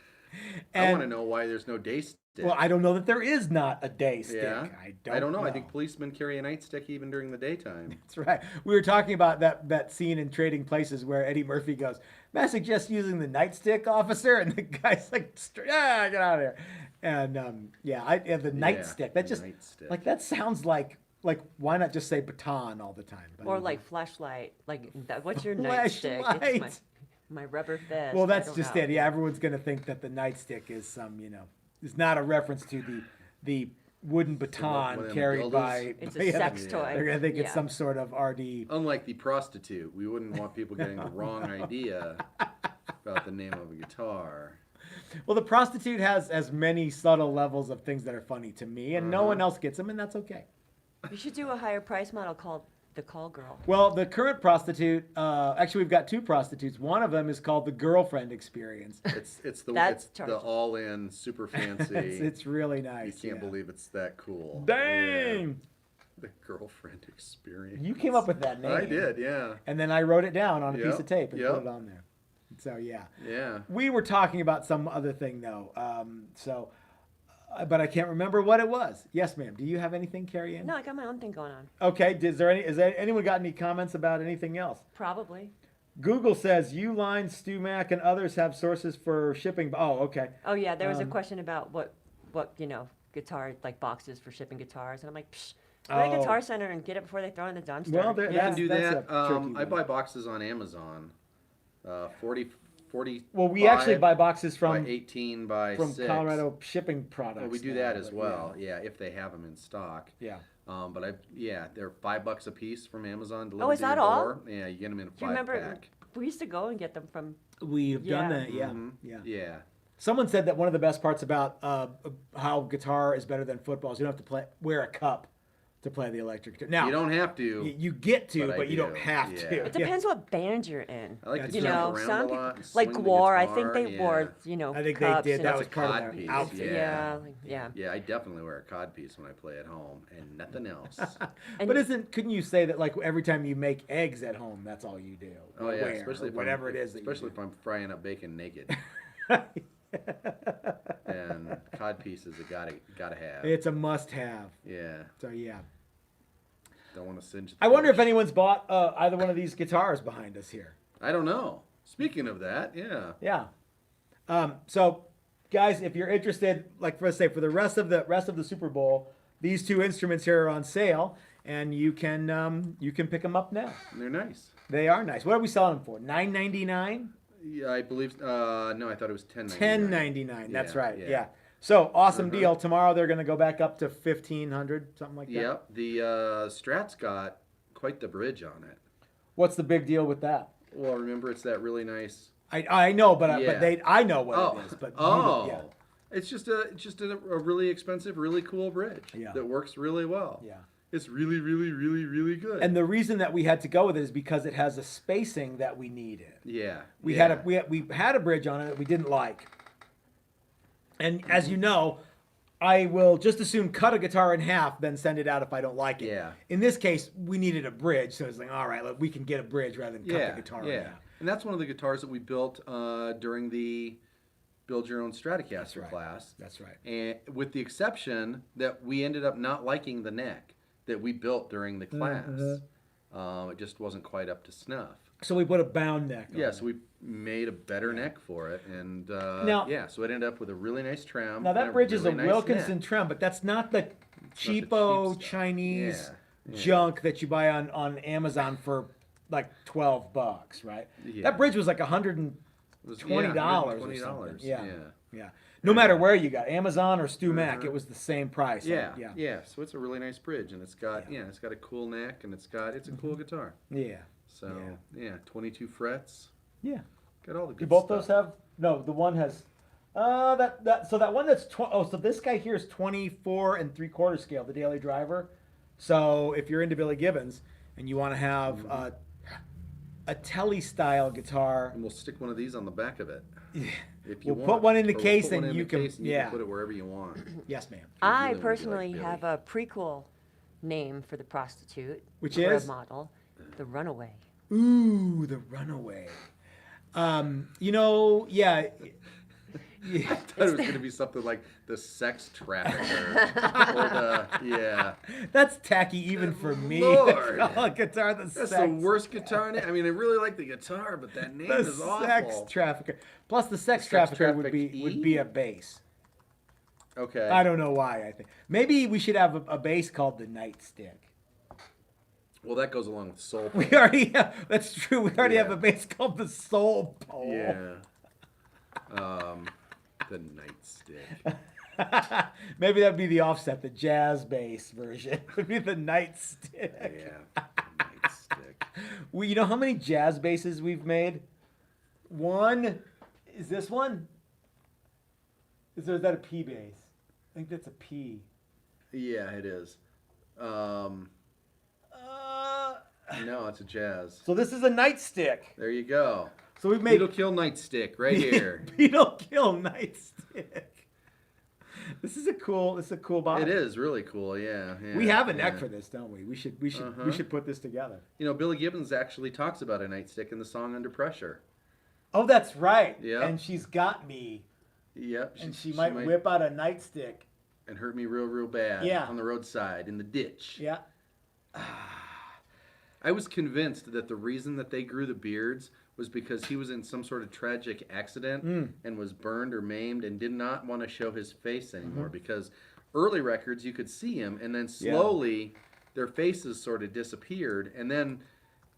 [SPEAKER 2] I
[SPEAKER 1] And-
[SPEAKER 2] want to know why there's no day stick.
[SPEAKER 1] Well, I don't know that there is not a day stick.
[SPEAKER 2] Yeah.
[SPEAKER 1] I don't
[SPEAKER 2] know.
[SPEAKER 1] know.
[SPEAKER 2] I think policemen carry a nightstick even during the daytime.
[SPEAKER 1] That's right. We were talking about that scene in Trading Places where Eddie Murphy goes, "May I suggest using the nightstick, officer?" And the guy's like, get out of here. And the nightstick. That just
[SPEAKER 2] nightstick.
[SPEAKER 1] like that sounds like why not just say baton all the time? But-
[SPEAKER 3] Or like flashlight. Like, what's your nightstick?
[SPEAKER 1] Flashlight.
[SPEAKER 3] It's my rubber fist.
[SPEAKER 1] Well,
[SPEAKER 3] I
[SPEAKER 1] that's
[SPEAKER 3] don't
[SPEAKER 1] just
[SPEAKER 3] know.
[SPEAKER 1] it. Yeah, everyone's gonna think that the nightstick is some, is not a reference to the wooden
[SPEAKER 2] one
[SPEAKER 1] baton
[SPEAKER 2] of them
[SPEAKER 1] carried
[SPEAKER 2] dildos?
[SPEAKER 1] by.
[SPEAKER 3] It's a sex
[SPEAKER 2] Yeah.
[SPEAKER 3] toy.
[SPEAKER 1] They're gonna think it's
[SPEAKER 3] Yeah.
[SPEAKER 1] some sort of RD.
[SPEAKER 2] Unlike the prostitute, we wouldn't want people getting the wrong idea about the name of a guitar.
[SPEAKER 1] Well, the prostitute has as many subtle levels of things that are funny to me, and no one else gets them, and that's okay.
[SPEAKER 3] You should do a higher price model called the Call Girl.
[SPEAKER 1] Well, the current prostitute, actually, we've got two prostitutes. One of them is called the Girlfriend Experience.
[SPEAKER 2] It's the
[SPEAKER 3] That's
[SPEAKER 2] it's the
[SPEAKER 3] charging.
[SPEAKER 2] all-in super fancy.
[SPEAKER 1] It's really
[SPEAKER 2] You
[SPEAKER 1] nice.
[SPEAKER 2] can't
[SPEAKER 1] yeah.
[SPEAKER 2] believe it's that cool.
[SPEAKER 1] Dang!
[SPEAKER 2] Yeah. The girlfriend experience.
[SPEAKER 1] You came up with that name.
[SPEAKER 2] I did, yeah.
[SPEAKER 1] And then I wrote it down on a piece
[SPEAKER 2] Yep,
[SPEAKER 1] of tape and
[SPEAKER 2] yep.
[SPEAKER 1] put it on there. So, yeah.
[SPEAKER 2] Yeah.
[SPEAKER 1] We were talking about some other thing, though. But I can't remember what it was. Yes, ma'am. Do you have anything, Carrie Ann?
[SPEAKER 3] No, I got my own thing going on.
[SPEAKER 1] Okay. Anyone got any comments about anything else?
[SPEAKER 3] Probably.
[SPEAKER 1] Google says Uline, StuMac, and others have sources for shipping. Oh, okay.
[SPEAKER 3] Oh yeah, there was a question about what guitar like boxes for shipping guitars, and I'm like, psh, go to
[SPEAKER 1] Oh.
[SPEAKER 3] Guitar Center and get it before they throw it in the dumpster.
[SPEAKER 1] Well, there-
[SPEAKER 2] You
[SPEAKER 1] That's-
[SPEAKER 2] can do
[SPEAKER 1] that's
[SPEAKER 2] that.
[SPEAKER 1] a tricky
[SPEAKER 2] I
[SPEAKER 1] one.
[SPEAKER 2] buy boxes on Amazon. 40
[SPEAKER 1] Well, we actually buy boxes
[SPEAKER 2] by
[SPEAKER 1] from
[SPEAKER 2] 18 by 6.
[SPEAKER 1] Colorado shipping products.
[SPEAKER 2] Well, we do
[SPEAKER 1] now,
[SPEAKER 2] that as
[SPEAKER 1] but
[SPEAKER 2] well. Yeah, if they have them in stock.
[SPEAKER 1] Yeah.
[SPEAKER 2] But they're $5 a piece from Amazon.
[SPEAKER 3] Oh, is
[SPEAKER 2] delivered to
[SPEAKER 3] that
[SPEAKER 2] your
[SPEAKER 3] all?
[SPEAKER 2] door. Yeah, you get them in a
[SPEAKER 3] Do you remember?
[SPEAKER 2] 5-pack.
[SPEAKER 3] We used to go and get them from.
[SPEAKER 1] We've done
[SPEAKER 3] Yeah.
[SPEAKER 1] that. Yeah.
[SPEAKER 2] Mhm.
[SPEAKER 1] Yeah.
[SPEAKER 2] Yeah.
[SPEAKER 1] Someone said that one of the best parts about how guitar is better than football is you don't have to wear a cup to play the electric guitar. Now
[SPEAKER 2] You don't have to.
[SPEAKER 1] you get to,
[SPEAKER 2] but I
[SPEAKER 1] but you don't
[SPEAKER 2] do.
[SPEAKER 1] have
[SPEAKER 2] Yeah.
[SPEAKER 1] to.
[SPEAKER 3] It depends what band you're in.
[SPEAKER 2] I like
[SPEAKER 1] That's
[SPEAKER 2] to
[SPEAKER 3] You
[SPEAKER 1] right.
[SPEAKER 2] jump
[SPEAKER 3] know,
[SPEAKER 2] around
[SPEAKER 3] some
[SPEAKER 2] a
[SPEAKER 3] people
[SPEAKER 2] lot. and
[SPEAKER 3] like
[SPEAKER 2] swing the
[SPEAKER 3] War. I think
[SPEAKER 2] guitar.
[SPEAKER 3] they
[SPEAKER 2] Yeah.
[SPEAKER 3] wore
[SPEAKER 1] I think they
[SPEAKER 3] cups
[SPEAKER 1] did.
[SPEAKER 3] and
[SPEAKER 1] That
[SPEAKER 2] That's
[SPEAKER 1] was
[SPEAKER 2] a
[SPEAKER 1] part of
[SPEAKER 2] cod
[SPEAKER 1] their
[SPEAKER 2] piece,
[SPEAKER 1] outfit.
[SPEAKER 3] Yeah,
[SPEAKER 2] yeah. Yeah, I definitely wear a cod piece when I play at home and nothing else.
[SPEAKER 3] And-
[SPEAKER 1] But couldn't you say that like every time you make eggs at home, that's all you do?
[SPEAKER 2] Oh
[SPEAKER 1] Or
[SPEAKER 2] yeah,
[SPEAKER 1] wear,
[SPEAKER 2] especially
[SPEAKER 1] or
[SPEAKER 2] if
[SPEAKER 1] whatever it is that
[SPEAKER 2] especially
[SPEAKER 1] you
[SPEAKER 2] if I'm frying up bacon naked.
[SPEAKER 1] do.
[SPEAKER 2] And cod pieces, gotta have.
[SPEAKER 1] It's a must-have.
[SPEAKER 2] Yeah,
[SPEAKER 1] So yeah.
[SPEAKER 2] don't want to singe. the
[SPEAKER 1] I wonder if
[SPEAKER 2] fish.
[SPEAKER 1] anyone's bought either one of these guitars behind us here.
[SPEAKER 2] I don't know. Speaking of that, yeah.
[SPEAKER 1] Yeah. So, guys, if you're interested, like let's say for the rest of the Super Bowl, these two instruments here are on sale, and you can pick them up now.
[SPEAKER 2] They're nice.
[SPEAKER 1] They are nice. What are we selling them for? $9.99?
[SPEAKER 2] Yeah, I believe. No, I thought it was $10.99.
[SPEAKER 1] $10.99. That's
[SPEAKER 2] Yeah,
[SPEAKER 1] right.
[SPEAKER 2] yeah.
[SPEAKER 1] Yeah. So awesome
[SPEAKER 2] Uh-huh.
[SPEAKER 1] deal. Tomorrow they're going to go back up to $1,500, something like that.
[SPEAKER 2] Yep. The Strat's got quite the bridge on it.
[SPEAKER 1] What's the big deal with that?
[SPEAKER 2] Well, remember it's that really nice.
[SPEAKER 1] I know, but
[SPEAKER 2] Yeah.
[SPEAKER 1] I know what
[SPEAKER 2] Oh,
[SPEAKER 1] it is, but you
[SPEAKER 2] oh.
[SPEAKER 1] don't- yeah.
[SPEAKER 2] It's just a really expensive, really cool bridge
[SPEAKER 1] Yeah.
[SPEAKER 2] that works really well.
[SPEAKER 1] Yeah.
[SPEAKER 2] It's really, really, really, really good.
[SPEAKER 1] And the reason that we had to go with it is because it has a spacing that we needed.
[SPEAKER 2] yeah,
[SPEAKER 1] We
[SPEAKER 2] yeah.
[SPEAKER 1] had a bridge on it that we didn't like. And as you know, I will just as soon cut a guitar in half than send it out if I don't like it.
[SPEAKER 2] Yeah.
[SPEAKER 1] In this case, we needed a bridge, so it's like, all right, look, we can get a bridge rather than cut
[SPEAKER 2] yeah,
[SPEAKER 1] the guitar
[SPEAKER 2] yeah.
[SPEAKER 1] in half.
[SPEAKER 2] And that's one of the guitars that we built during the Build Your Own Stratocaster
[SPEAKER 1] right.
[SPEAKER 2] class.
[SPEAKER 1] That's right.
[SPEAKER 2] And with the exception that we ended up not liking the neck that we built during the class.
[SPEAKER 1] Mm-hmm.
[SPEAKER 2] It just wasn't quite up to snuff.
[SPEAKER 1] So we put a bound neck on
[SPEAKER 2] Yeah,
[SPEAKER 1] it.
[SPEAKER 2] so we made a better neck for it, and
[SPEAKER 1] Now-
[SPEAKER 2] so it ended up with a really nice trem.
[SPEAKER 1] Now
[SPEAKER 2] and
[SPEAKER 1] that bridge is a
[SPEAKER 2] really nice
[SPEAKER 1] Wilkinson
[SPEAKER 2] neck.
[SPEAKER 1] trem, but that's not the
[SPEAKER 2] not the
[SPEAKER 1] cheapo
[SPEAKER 2] cheap stuff.
[SPEAKER 1] Chinese
[SPEAKER 2] Yeah, yeah.
[SPEAKER 1] junk that you buy on Amazon for like $12, right?
[SPEAKER 2] Yeah.
[SPEAKER 1] That bridge was like $120
[SPEAKER 2] It was,
[SPEAKER 1] or
[SPEAKER 2] $120,
[SPEAKER 1] something.
[SPEAKER 2] yeah.
[SPEAKER 1] Yeah. No matter where you got Amazon or StuMac, it was the same price.
[SPEAKER 2] Yeah,
[SPEAKER 1] Yeah.
[SPEAKER 2] yeah. So it's a really nice bridge, and it's got it's got a cool neck, and it's a cool guitar.
[SPEAKER 1] Yeah.
[SPEAKER 2] So yeah, 22 frets.
[SPEAKER 1] Yeah.
[SPEAKER 2] Got all the good
[SPEAKER 1] Do both
[SPEAKER 2] stuff.
[SPEAKER 1] those have? No, the one has. So that one that's so this guy here is 24 3/4 scale, the Daily Driver. So if you're into Billy Gibbons and you want to have a Tele style guitar,
[SPEAKER 2] And we'll stick one of these on the back of it. If you
[SPEAKER 1] we'll
[SPEAKER 2] want.
[SPEAKER 1] put one in the
[SPEAKER 2] Or we'll
[SPEAKER 1] case
[SPEAKER 2] put one
[SPEAKER 1] and
[SPEAKER 2] in
[SPEAKER 1] you
[SPEAKER 2] the
[SPEAKER 1] can
[SPEAKER 2] case and you can put it wherever you want.
[SPEAKER 1] Yes, ma'am.
[SPEAKER 3] I
[SPEAKER 2] really wanna be like
[SPEAKER 3] personally
[SPEAKER 2] Billy.
[SPEAKER 3] have a prequel name for the prostitute.
[SPEAKER 1] Which
[SPEAKER 3] for
[SPEAKER 1] is?
[SPEAKER 3] a model, the Runaway.
[SPEAKER 1] Ooh, the Runaway. Yeah.
[SPEAKER 2] I thought it was going to be something like the sex trafficker. Yeah.
[SPEAKER 1] That's tacky even for me.
[SPEAKER 2] Lord.
[SPEAKER 1] Call a guitar the
[SPEAKER 2] That's
[SPEAKER 1] sex.
[SPEAKER 2] the worst guitar name. I mean, I really like the guitar, but that name
[SPEAKER 1] The
[SPEAKER 2] is awful.
[SPEAKER 1] sex trafficker. Plus, the sex
[SPEAKER 2] The sex
[SPEAKER 1] trafficker would
[SPEAKER 2] traffic
[SPEAKER 1] be a bass.
[SPEAKER 2] Okay.
[SPEAKER 1] I don't know why. I think maybe we should have a bass called the Nightstick.
[SPEAKER 2] Well, that goes along with soul.
[SPEAKER 1] We already have. That's true. We already have
[SPEAKER 2] Yeah.
[SPEAKER 1] a bass called the Soul Pole.
[SPEAKER 2] Yeah. The Nightstick.
[SPEAKER 1] Maybe that'd be the offset, the jazz bass version. Would be the Nightstick.
[SPEAKER 2] Yeah. The Nightstick.
[SPEAKER 1] You know how many jazz basses we've made? One. Is this one? Is that a P bass? I think that's a P.
[SPEAKER 2] Yeah, it is. No, it's a jazz.
[SPEAKER 1] So this is a Nightstick.
[SPEAKER 2] There you go.
[SPEAKER 1] So we've made
[SPEAKER 2] Beetle Kill Nightstick right here.
[SPEAKER 1] Beetle Kill Nightstick. This is a cool body.
[SPEAKER 2] It is really cool. Yeah.
[SPEAKER 1] We have a
[SPEAKER 2] yeah.
[SPEAKER 1] neck for this, don't we? We should put this together.
[SPEAKER 2] You know, Billy Gibbons actually talks about a nightstick in the song Under Pressure.
[SPEAKER 1] Oh, that's right.
[SPEAKER 2] Yeah.
[SPEAKER 1] And she's got me.
[SPEAKER 2] Yep.
[SPEAKER 1] And she might whip out a nightstick.
[SPEAKER 2] and hurt me real, real bad.
[SPEAKER 1] Yeah.
[SPEAKER 2] On the roadside in the ditch.
[SPEAKER 1] Yeah.
[SPEAKER 2] I was convinced that the reason that they grew the beards was because he was in some sort of tragic accident and was burned or maimed and did not want to show his face anymore because early records you could see him and then slowly their faces sort of disappeared and then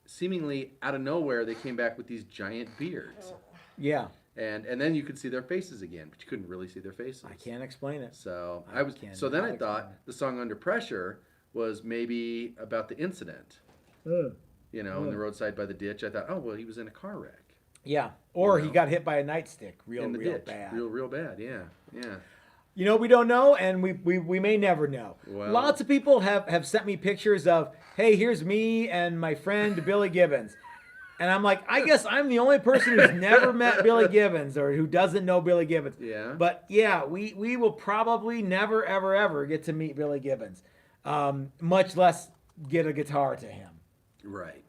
[SPEAKER 2] seemingly out of nowhere they came back with these giant beards.
[SPEAKER 1] Yeah.
[SPEAKER 2] And then you could see their faces again, but you couldn't really see their faces.
[SPEAKER 1] I can't explain it.
[SPEAKER 2] So
[SPEAKER 1] I
[SPEAKER 2] then I
[SPEAKER 1] cannot
[SPEAKER 2] thought
[SPEAKER 1] explain it.
[SPEAKER 2] the song Under Pressure was maybe about the incident. You know, in the roadside by the ditch. I thought, oh well, he was in a car wreck.
[SPEAKER 1] Yeah. Or
[SPEAKER 2] You
[SPEAKER 1] he
[SPEAKER 2] know.
[SPEAKER 1] got hit by a nightstick
[SPEAKER 2] In the
[SPEAKER 1] real
[SPEAKER 2] ditch.
[SPEAKER 1] bad.
[SPEAKER 2] Real bad, yeah. Yeah.
[SPEAKER 1] You know, we don't know, and we may never know.
[SPEAKER 2] Well-
[SPEAKER 1] Lots of people have sent me pictures of, hey, here's me and my friend Billy Gibbons. And I'm like, I guess I'm the only person who's never met Billy Gibbons or who doesn't know Billy Gibbons.
[SPEAKER 2] Yeah.
[SPEAKER 1] But yeah, we will probably never, ever, ever get to meet Billy Gibbons, much less get a guitar to him.
[SPEAKER 2] Right.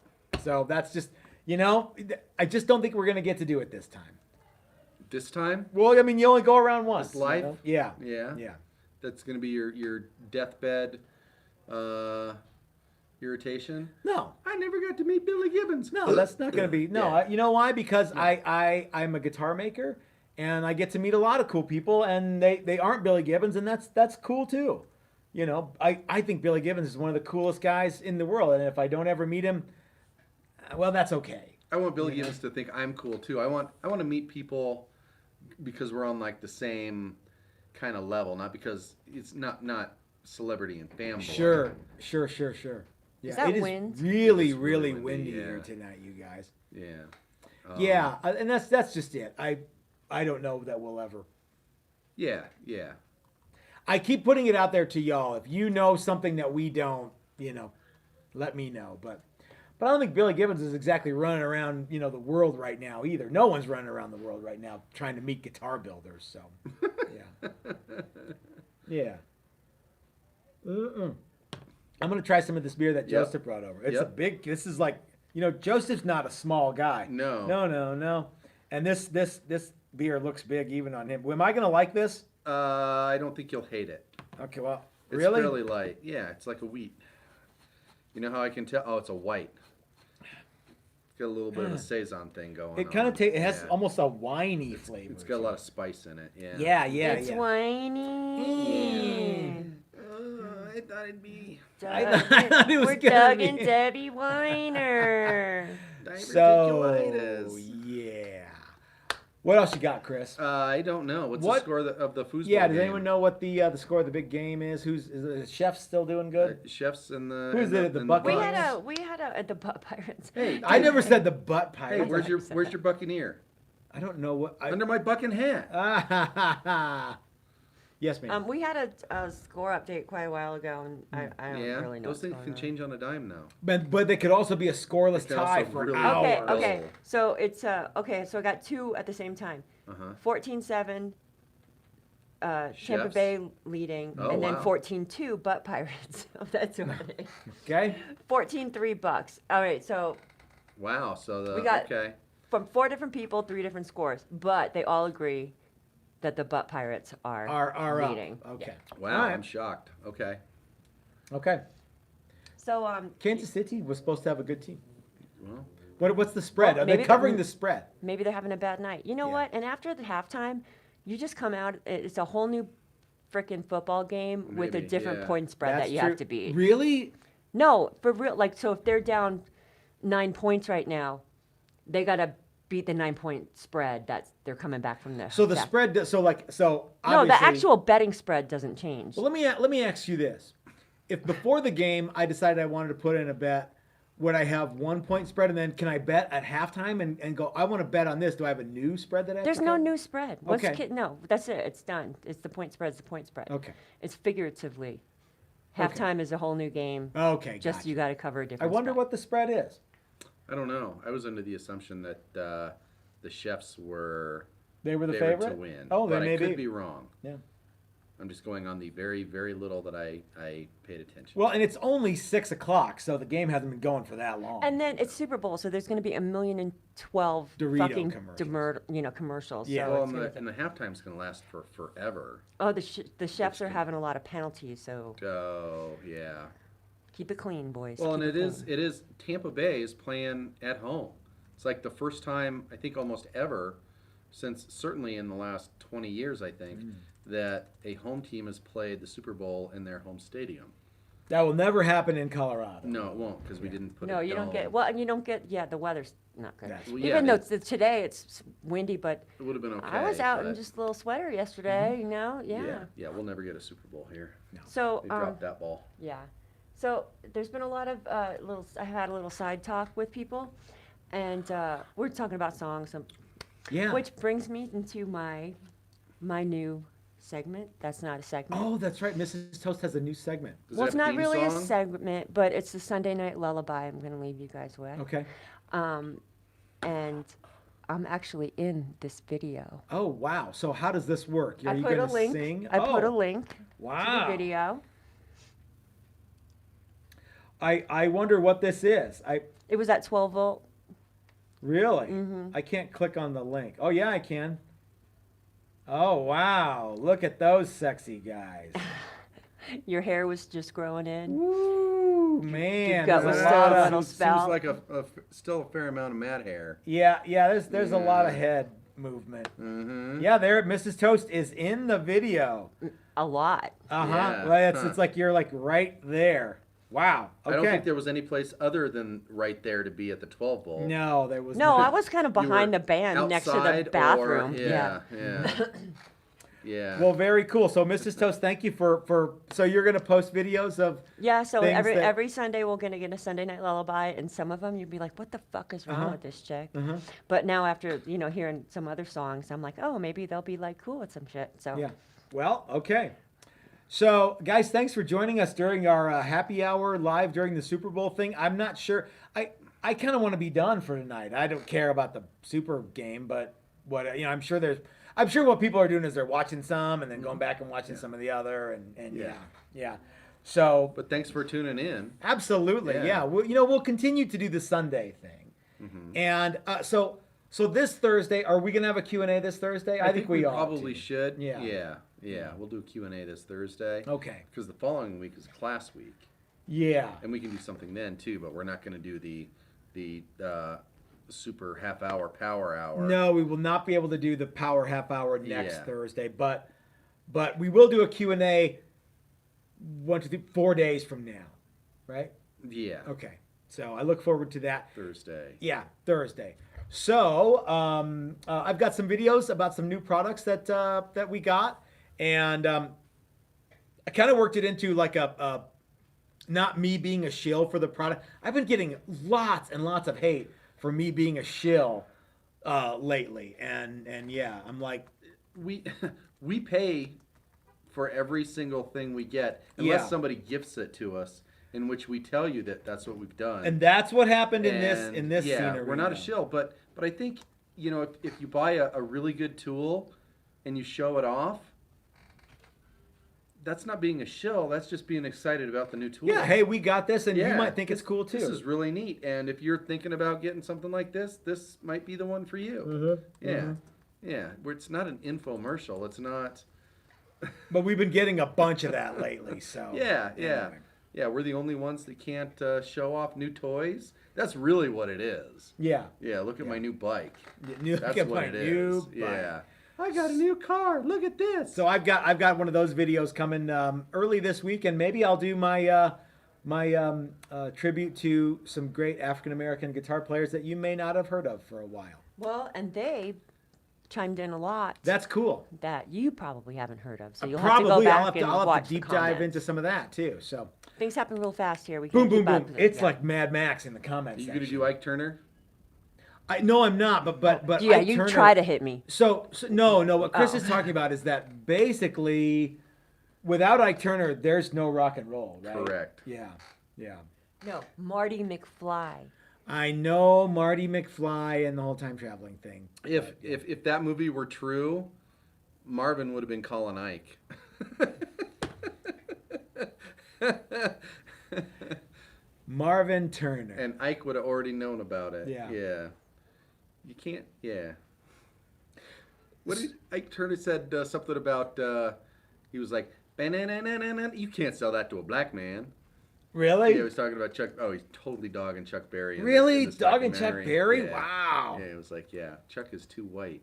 [SPEAKER 1] So that's just, you know, I just don't think we're going to get to do it this time.
[SPEAKER 2] This time?
[SPEAKER 1] Well, I mean, you only go around once.
[SPEAKER 2] This life?
[SPEAKER 1] You know? Yeah.
[SPEAKER 2] Yeah.
[SPEAKER 1] Yeah.
[SPEAKER 2] That's going to be your deathbed irritation.
[SPEAKER 1] No.
[SPEAKER 2] I never got to meet Billy Gibbons.
[SPEAKER 1] No, that's not going to be. No,
[SPEAKER 2] Yeah.
[SPEAKER 1] you know why? Because I'm a guitar maker, and I get to meet a lot of cool people, and they aren't Billy Gibbons, and that's cool too. You know, I think Billy Gibbons is one of the coolest guys in the world, and if I don't ever meet him, well, that's okay.
[SPEAKER 2] I want Billy Gibbons to think I'm cool too. I want to meet people because we're on like the same kind of level, not because it's not celebrity and fanboy.
[SPEAKER 1] Sure. Yeah,
[SPEAKER 3] that
[SPEAKER 1] it is
[SPEAKER 3] wind?
[SPEAKER 1] really,
[SPEAKER 2] It's
[SPEAKER 1] really
[SPEAKER 2] really windy,
[SPEAKER 1] windy here
[SPEAKER 2] yeah.
[SPEAKER 1] tonight, you guys.
[SPEAKER 2] Yeah.
[SPEAKER 1] Yeah, and that's just it. I don't know that we'll ever.
[SPEAKER 2] Yeah.
[SPEAKER 1] I keep putting it out there to y'all. If you know something that we don't, you know, let me know. But I don't think Billy Gibbons is exactly running around, you know, the world right now either. No one's running around the world right now trying to meet guitar builders. So, yeah. I'm gonna try some of this beer that
[SPEAKER 2] Yep.
[SPEAKER 1] Joseph brought over. It's
[SPEAKER 2] Yep.
[SPEAKER 1] a big. This is like, you know, Joseph's not a small guy.
[SPEAKER 2] No.
[SPEAKER 1] And this beer looks big even on him. Am I gonna like this?
[SPEAKER 2] I don't think you'll hate it.
[SPEAKER 1] Okay, well,
[SPEAKER 2] It's
[SPEAKER 1] really?
[SPEAKER 2] fairly light. Yeah, it's like a wheat. You know how I can tell? Oh, it's a white. It's got a little bit of a saison thing going on.
[SPEAKER 1] It kind of it has
[SPEAKER 2] Yeah.
[SPEAKER 1] almost a winey flavor.
[SPEAKER 2] It's got a lot of spice in it. Yeah.
[SPEAKER 1] Yeah.
[SPEAKER 3] It's whiny.
[SPEAKER 2] I thought it'd be
[SPEAKER 1] I thought it was
[SPEAKER 3] We're
[SPEAKER 1] gonna
[SPEAKER 3] Doug
[SPEAKER 1] be-
[SPEAKER 3] and Debbie Weiner.
[SPEAKER 1] So
[SPEAKER 2] diverticulitis.
[SPEAKER 1] yeah. What else you got, Chris?
[SPEAKER 2] I don't know. What's
[SPEAKER 1] What?
[SPEAKER 2] the score of the foosball
[SPEAKER 1] Yeah, does
[SPEAKER 2] game?
[SPEAKER 1] anyone know what the score of the big game is? Is the chef still doing good?
[SPEAKER 2] Chefs and the.
[SPEAKER 1] Who's
[SPEAKER 2] and
[SPEAKER 1] it, the
[SPEAKER 2] and
[SPEAKER 1] Buccaneers?
[SPEAKER 3] we had a at the Butt Pirates.
[SPEAKER 2] Hey,
[SPEAKER 1] I never said the butt
[SPEAKER 2] Hey,
[SPEAKER 1] pirate.
[SPEAKER 2] where's your Buccaneer?
[SPEAKER 1] I don't know what.
[SPEAKER 2] Under my bucking hat.
[SPEAKER 1] Yes, ma'am.
[SPEAKER 3] We had a score update quite a while ago, and I don't
[SPEAKER 2] Yeah,
[SPEAKER 3] really know
[SPEAKER 2] those
[SPEAKER 3] what's
[SPEAKER 2] things
[SPEAKER 3] going
[SPEAKER 2] can
[SPEAKER 3] on.
[SPEAKER 2] change on a dime now.
[SPEAKER 1] But they could also be a scoreless
[SPEAKER 2] It can
[SPEAKER 1] tie
[SPEAKER 2] also
[SPEAKER 1] for
[SPEAKER 2] really
[SPEAKER 1] hours.
[SPEAKER 3] Okay, okay.
[SPEAKER 2] Oh.
[SPEAKER 3] So it's okay. So I got two at the same time.
[SPEAKER 2] Uh-huh.
[SPEAKER 3] 14-7. Tampa
[SPEAKER 2] Chefs?
[SPEAKER 3] Bay leading,
[SPEAKER 2] Oh,
[SPEAKER 3] and then
[SPEAKER 2] wow.
[SPEAKER 3] 14-2 Butt Pirates. That's what.
[SPEAKER 1] Okay.
[SPEAKER 3] 14-3 Bucks. All right, so
[SPEAKER 2] Wow. So
[SPEAKER 3] We got-
[SPEAKER 2] okay.
[SPEAKER 3] from 4 different people, 3 different scores, but they all agree that the Butt Pirates are
[SPEAKER 1] Are
[SPEAKER 3] leading.
[SPEAKER 1] up. Okay.
[SPEAKER 2] Wow,
[SPEAKER 1] All right.
[SPEAKER 2] I'm shocked. Okay.
[SPEAKER 1] Okay.
[SPEAKER 3] So
[SPEAKER 1] Kansas City was supposed to have a good team.
[SPEAKER 2] Well,
[SPEAKER 1] What's the spread?
[SPEAKER 3] Well,
[SPEAKER 1] Are they
[SPEAKER 3] maybe
[SPEAKER 1] covering
[SPEAKER 3] the-
[SPEAKER 1] the spread?
[SPEAKER 3] maybe they're having a bad night. You know
[SPEAKER 1] Yeah.
[SPEAKER 3] what? And after the halftime, you just come out. It's a whole new freaking football game with a
[SPEAKER 2] Maybe,
[SPEAKER 3] different
[SPEAKER 2] yeah.
[SPEAKER 3] point spread
[SPEAKER 1] That's
[SPEAKER 3] that you
[SPEAKER 1] true.
[SPEAKER 3] have to beat.
[SPEAKER 1] Really?
[SPEAKER 3] No, for real. Like, so if they're down 9 points right now, they got to beat the 9-point spread. That's they're coming back from the.
[SPEAKER 1] So the
[SPEAKER 3] half-
[SPEAKER 1] spread. So
[SPEAKER 3] No, the
[SPEAKER 1] obviously-
[SPEAKER 3] actual betting spread doesn't change.
[SPEAKER 1] Well, let me ask you this: if before the game I decided I wanted to put in a bet, would I have 1 point spread, and then can I bet at halftime and go? I want to bet on this. Do I have a new spread that I have
[SPEAKER 3] There's
[SPEAKER 1] to
[SPEAKER 3] no
[SPEAKER 1] cover?
[SPEAKER 3] new spread. Once
[SPEAKER 1] Okay.
[SPEAKER 3] no, that's it. It's done. It's the point spread. It's the point spread.
[SPEAKER 1] Okay.
[SPEAKER 3] It's figuratively. Halftime is a whole new game.
[SPEAKER 1] Okay.
[SPEAKER 3] Just
[SPEAKER 1] gotcha.
[SPEAKER 3] you got to cover a
[SPEAKER 1] I
[SPEAKER 3] different.
[SPEAKER 1] wonder
[SPEAKER 3] spread.
[SPEAKER 1] what the spread is.
[SPEAKER 2] I don't know. I was under the assumption that the Chefs were
[SPEAKER 1] They were the
[SPEAKER 2] favored
[SPEAKER 1] favorite
[SPEAKER 2] to win.
[SPEAKER 1] Oh, they
[SPEAKER 2] but
[SPEAKER 1] may
[SPEAKER 2] I could be wrong.
[SPEAKER 1] Yeah.
[SPEAKER 2] I'm just going on the very, very little that I paid attention.
[SPEAKER 1] Well, and it's only 6 o'clock, so the game hasn't been going for that long.
[SPEAKER 3] And then it's Super Bowl, so there's going to be 1,012,000
[SPEAKER 1] Dorito
[SPEAKER 3] fucking
[SPEAKER 1] commercials.
[SPEAKER 3] commercials.
[SPEAKER 1] Yeah.
[SPEAKER 3] So
[SPEAKER 2] well,
[SPEAKER 3] it's gonna
[SPEAKER 2] and the halftime's going to last for forever.
[SPEAKER 3] oh, the chefs are
[SPEAKER 2] can-
[SPEAKER 3] having a lot of penalties, so
[SPEAKER 2] Oh, yeah.
[SPEAKER 3] keep it clean, boys.
[SPEAKER 2] Well, and
[SPEAKER 3] Keep clean.
[SPEAKER 2] it is Tampa Bay is playing at home. It's like the first time I think almost ever since certainly in the last 20 years I think that a home team has played the Super Bowl in their home stadium.
[SPEAKER 1] That will never happen in Colorado.
[SPEAKER 2] No, it won't because we didn't put
[SPEAKER 3] No,
[SPEAKER 2] a
[SPEAKER 3] you don't
[SPEAKER 2] dome.
[SPEAKER 3] get well, and you don't get the weather's not good.
[SPEAKER 1] That's-
[SPEAKER 2] Well, yeah,
[SPEAKER 3] Even though
[SPEAKER 2] they-
[SPEAKER 3] today it's windy, but
[SPEAKER 2] It would have been okay.
[SPEAKER 3] I was out in
[SPEAKER 2] but
[SPEAKER 3] just a little sweater yesterday. You know,
[SPEAKER 2] yeah, we'll never get a Super Bowl here.
[SPEAKER 3] So
[SPEAKER 2] They dropped that ball.
[SPEAKER 3] yeah, so there's been a lot of I had a little side talk with people, and we're talking about songs,
[SPEAKER 1] Yeah.
[SPEAKER 3] which brings me into my new segment. That's not a segment.
[SPEAKER 1] Oh, that's right. Mrs. Toast has a new segment.
[SPEAKER 2] Does
[SPEAKER 3] Well,
[SPEAKER 2] it
[SPEAKER 3] it's
[SPEAKER 2] have
[SPEAKER 3] not
[SPEAKER 2] theme
[SPEAKER 3] really a
[SPEAKER 2] song?
[SPEAKER 3] segment, but it's the Sunday Night Lullaby I'm going to leave you guys with.
[SPEAKER 1] Okay.
[SPEAKER 3] And I'm actually in this video.
[SPEAKER 1] Oh, wow. So how does this work? Are
[SPEAKER 3] I
[SPEAKER 1] you
[SPEAKER 3] put a
[SPEAKER 1] going to
[SPEAKER 3] link.
[SPEAKER 1] sing?
[SPEAKER 3] I put a
[SPEAKER 1] Oh,
[SPEAKER 3] link to
[SPEAKER 1] Wow.
[SPEAKER 3] the video.
[SPEAKER 1] I wonder what this is.
[SPEAKER 3] It was at 12 volt.
[SPEAKER 1] Really?
[SPEAKER 3] Mm-hmm.
[SPEAKER 1] I can't click on the link. Oh, yeah, I can. Oh, wow. Look at those sexy guys.
[SPEAKER 3] Your hair was just growing in.
[SPEAKER 1] Woo, man.
[SPEAKER 3] gut
[SPEAKER 1] there's
[SPEAKER 3] was
[SPEAKER 1] a
[SPEAKER 3] still
[SPEAKER 1] lot
[SPEAKER 3] a
[SPEAKER 1] of-
[SPEAKER 3] little
[SPEAKER 2] Seems
[SPEAKER 3] spout.
[SPEAKER 2] like still a fair amount of mad hair.
[SPEAKER 1] Yeah, there's a lot of
[SPEAKER 2] Yeah.
[SPEAKER 1] head movement.
[SPEAKER 2] Mm-hmm.
[SPEAKER 1] Yeah, there, Mrs. Toast is in the video.
[SPEAKER 3] A lot.
[SPEAKER 1] Uh-huh.
[SPEAKER 2] Yeah,
[SPEAKER 1] Well,
[SPEAKER 2] huh.
[SPEAKER 1] it's like you're like right there. Wow. Okay.
[SPEAKER 2] I don't think there was any place other than right there to be at the 12 bowl.
[SPEAKER 1] No, there was
[SPEAKER 3] No,
[SPEAKER 1] not.
[SPEAKER 3] I was kind of
[SPEAKER 2] You
[SPEAKER 3] behind
[SPEAKER 2] were
[SPEAKER 3] the band next to the
[SPEAKER 2] outside or-
[SPEAKER 3] bathroom.
[SPEAKER 2] yeah. Yeah.
[SPEAKER 1] Well, very cool. So, Mrs. Toast, thank you for so you're going to post videos of
[SPEAKER 3] Yeah, so
[SPEAKER 1] things
[SPEAKER 3] every
[SPEAKER 1] that-
[SPEAKER 3] every Sunday we're gonna get a Sunday Night Lullaby, and some of them you'd be like, "What the fuck is wrong
[SPEAKER 1] Uh-huh.
[SPEAKER 3] with this chick?"
[SPEAKER 1] Uh-huh.
[SPEAKER 3] But now after hearing some other songs, I'm like, "Oh, maybe they'll be like cool with some shit." So
[SPEAKER 1] Yeah. Well, okay. So, guys, thanks for joining us during our happy hour live during the Super Bowl thing. I'm not sure. I kind of want to be done for tonight. I don't care about the Super game, but I'm sure what people are doing is they're watching some and then going back and watching some of the other and yeah. So,
[SPEAKER 2] But thanks for tuning in.
[SPEAKER 1] absolutely,
[SPEAKER 2] Yeah.
[SPEAKER 1] yeah. We'll continue to do the Sunday thing, and so this Thursday, are we gonna have a Q&A this Thursday? I think we ought
[SPEAKER 2] probably
[SPEAKER 1] to.
[SPEAKER 2] should.
[SPEAKER 1] Yeah.
[SPEAKER 2] Yeah. We'll do a Q&A this Thursday.
[SPEAKER 1] Okay.
[SPEAKER 2] Because the following week is class week,
[SPEAKER 1] Yeah.
[SPEAKER 2] and we can do something then too. But we're not going to do the super half hour power hour.
[SPEAKER 1] No, we will not be able to do the power half hour next
[SPEAKER 2] Yeah.
[SPEAKER 1] Thursday, but we will do a Q&A 4 days from now, right?
[SPEAKER 2] Yeah.
[SPEAKER 1] Okay. So I look forward to that.
[SPEAKER 2] Thursday.
[SPEAKER 1] Yeah, Thursday. So I've got some videos about some new products that we got, and I kind of worked it into like a not me being a shill for the product. I've been getting lots and lots of hate for me being a shill lately, and yeah, I'm like,
[SPEAKER 2] We we pay for every single thing we get unless
[SPEAKER 1] Yeah.
[SPEAKER 2] somebody gifts it to us, in which we tell you that that's what we've done.
[SPEAKER 1] and that's what happened in
[SPEAKER 2] And,
[SPEAKER 1] this
[SPEAKER 2] yeah,
[SPEAKER 1] scenery.
[SPEAKER 2] we're not a shill, but I think if you buy a really good tool and you show it off, that's not being a shill. That's just being excited about the new tool.
[SPEAKER 1] Yeah, hey, we got this, and you
[SPEAKER 2] Yeah,
[SPEAKER 1] might think it's cool too.
[SPEAKER 2] This is really neat, and if you're thinking about getting something like this might be the one for you.
[SPEAKER 1] Mhm,
[SPEAKER 2] Yeah. Where it's not an infomercial. It's not.
[SPEAKER 1] But we've been getting a bunch of that lately, so
[SPEAKER 2] Yeah.
[SPEAKER 1] anyway.
[SPEAKER 2] Yeah, we're the only ones that can't show off new toys. That's really what it is.
[SPEAKER 1] Yeah.
[SPEAKER 2] Yeah, look at my new bike.
[SPEAKER 1] Look
[SPEAKER 2] That's
[SPEAKER 1] at
[SPEAKER 2] what
[SPEAKER 1] my
[SPEAKER 2] it
[SPEAKER 1] new
[SPEAKER 2] is.
[SPEAKER 1] bike.
[SPEAKER 2] Yeah. I got a new car. Look at this.
[SPEAKER 1] So I've got one of those videos coming early this week, and maybe I'll do my tribute to some great African American guitar players that you may not have heard of for a while.
[SPEAKER 3] Well, and they chimed in a lot
[SPEAKER 1] That's cool.
[SPEAKER 3] that you probably haven't heard of. So you'll
[SPEAKER 1] Probably
[SPEAKER 3] have to go back
[SPEAKER 1] I'll have to,
[SPEAKER 3] and
[SPEAKER 1] I'll have
[SPEAKER 3] watch
[SPEAKER 1] to
[SPEAKER 3] the
[SPEAKER 1] deep dive
[SPEAKER 3] comments.
[SPEAKER 1] into some of that too. So
[SPEAKER 3] Things happen real fast here. We
[SPEAKER 1] boom,
[SPEAKER 3] can't
[SPEAKER 1] boom,
[SPEAKER 3] keep up
[SPEAKER 1] boom.
[SPEAKER 3] with it.
[SPEAKER 1] It's
[SPEAKER 3] Yeah.
[SPEAKER 1] like Mad Max in the comments.
[SPEAKER 2] Are you going to
[SPEAKER 1] section.
[SPEAKER 2] do Ike Turner?
[SPEAKER 1] No, I'm not. But
[SPEAKER 3] Yeah,
[SPEAKER 1] Ike
[SPEAKER 3] you
[SPEAKER 1] Turner-
[SPEAKER 3] try to hit me.
[SPEAKER 1] So no. What Chris
[SPEAKER 3] Oh.
[SPEAKER 1] is talking about is that basically, without Ike Turner, there's no rock and roll, right?
[SPEAKER 2] Correct.
[SPEAKER 1] Yeah.
[SPEAKER 3] No, Marty McFly.
[SPEAKER 1] I know Marty McFly and the whole time traveling thing.
[SPEAKER 2] If that movie were true, Marvin would have been calling Ike.
[SPEAKER 1] Marvin Turner.
[SPEAKER 2] And Ike would have already known about it.
[SPEAKER 1] Yeah.
[SPEAKER 2] Yeah. You can't. Yeah. What did Ike Turner said something about? He was like, "Ba-na-na-na-na-na." You can't sell that to a black man.
[SPEAKER 1] Really?
[SPEAKER 2] Yeah, he was talking about Chuck. Oh, he's totally dogging Chuck Berry. in
[SPEAKER 1] Really?
[SPEAKER 2] this
[SPEAKER 1] Dogging Chuck
[SPEAKER 2] documentary.
[SPEAKER 1] Berry?
[SPEAKER 2] Yeah.
[SPEAKER 1] Wow.
[SPEAKER 2] Yeah, it was like, yeah, Chuck is too white.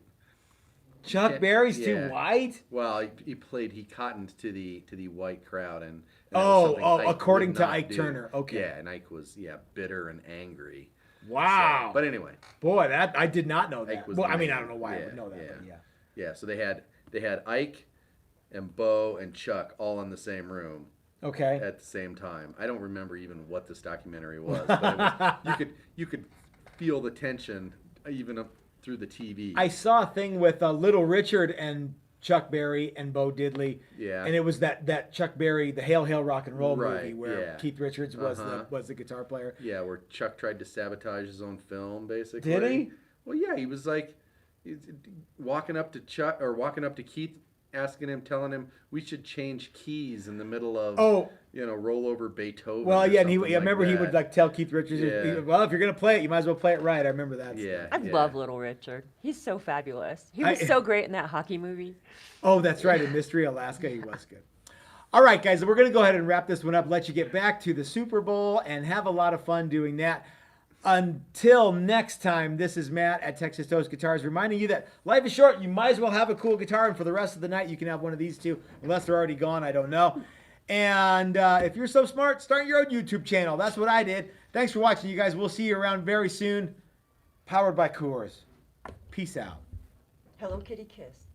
[SPEAKER 1] Chuck
[SPEAKER 2] can't-
[SPEAKER 1] Berry's
[SPEAKER 2] yeah.
[SPEAKER 1] too white?
[SPEAKER 2] Well, he cottoned to the white crowd, and that was something Ike
[SPEAKER 1] according
[SPEAKER 2] would
[SPEAKER 1] to
[SPEAKER 2] not
[SPEAKER 1] Ike
[SPEAKER 2] do.
[SPEAKER 1] Turner. Okay.
[SPEAKER 2] Yeah, and Ike was bitter and angry.
[SPEAKER 1] Wow.
[SPEAKER 2] So, but anyway,
[SPEAKER 1] Boy, that I did not know
[SPEAKER 2] Ike
[SPEAKER 1] that.
[SPEAKER 2] was
[SPEAKER 1] Well,
[SPEAKER 2] the
[SPEAKER 1] I mean,
[SPEAKER 2] man.
[SPEAKER 1] I don't know why I
[SPEAKER 2] Yeah,
[SPEAKER 1] would know that,
[SPEAKER 2] yeah.
[SPEAKER 1] but yeah.
[SPEAKER 2] yeah. So they had Ike and Bo and Chuck all in the same room
[SPEAKER 1] Okay.
[SPEAKER 2] at the same time. I don't remember even what this documentary was, but it was, you could feel the tension even up through the TV.
[SPEAKER 1] I saw a thing with Little Richard and Chuck Berry and Bo Diddley.
[SPEAKER 2] Yeah.
[SPEAKER 1] And it was that Chuck Berry, the Hail Hail Rock and Roll movie
[SPEAKER 2] Right,
[SPEAKER 1] where
[SPEAKER 2] yeah.
[SPEAKER 1] Keith Richards was
[SPEAKER 2] Uh-huh.
[SPEAKER 1] the guitar player.
[SPEAKER 2] Yeah, where Chuck tried to sabotage his own film, basically.
[SPEAKER 1] Did he?
[SPEAKER 2] Well, yeah, he was like walking up to Keith, telling him we should change keys in the middle of roll over Beethoven.
[SPEAKER 1] Well,
[SPEAKER 2] or
[SPEAKER 1] yeah, and I
[SPEAKER 2] something
[SPEAKER 1] remember he
[SPEAKER 2] that.
[SPEAKER 1] would like tell Keith Richards,
[SPEAKER 2] Yeah.
[SPEAKER 1] well, if you're gonna play it, you might as well play it right. I remember that.
[SPEAKER 2] Yeah.
[SPEAKER 3] I love Little Richard. He's so fabulous. He was
[SPEAKER 1] I-
[SPEAKER 3] so great in that hockey movie.
[SPEAKER 1] Oh, that's right. In Mystery Alaska, he was good. All right, guys, we're going to go ahead and wrap this one up, let you get back to the Super Bowl and have a lot of fun doing that. Until next time, this is Matt at Texas Toast Guitars reminding you that life is short. You might as well have a cool guitar, and for the rest of the night, you can have one of these two, unless they're already gone. I don't know. And if you're so smart, start your own YouTube channel. That's what I did. Thanks for watching, you guys. We'll see you around very soon. Powered by Coors. Peace out.
[SPEAKER 3] Hello Kitty kissed.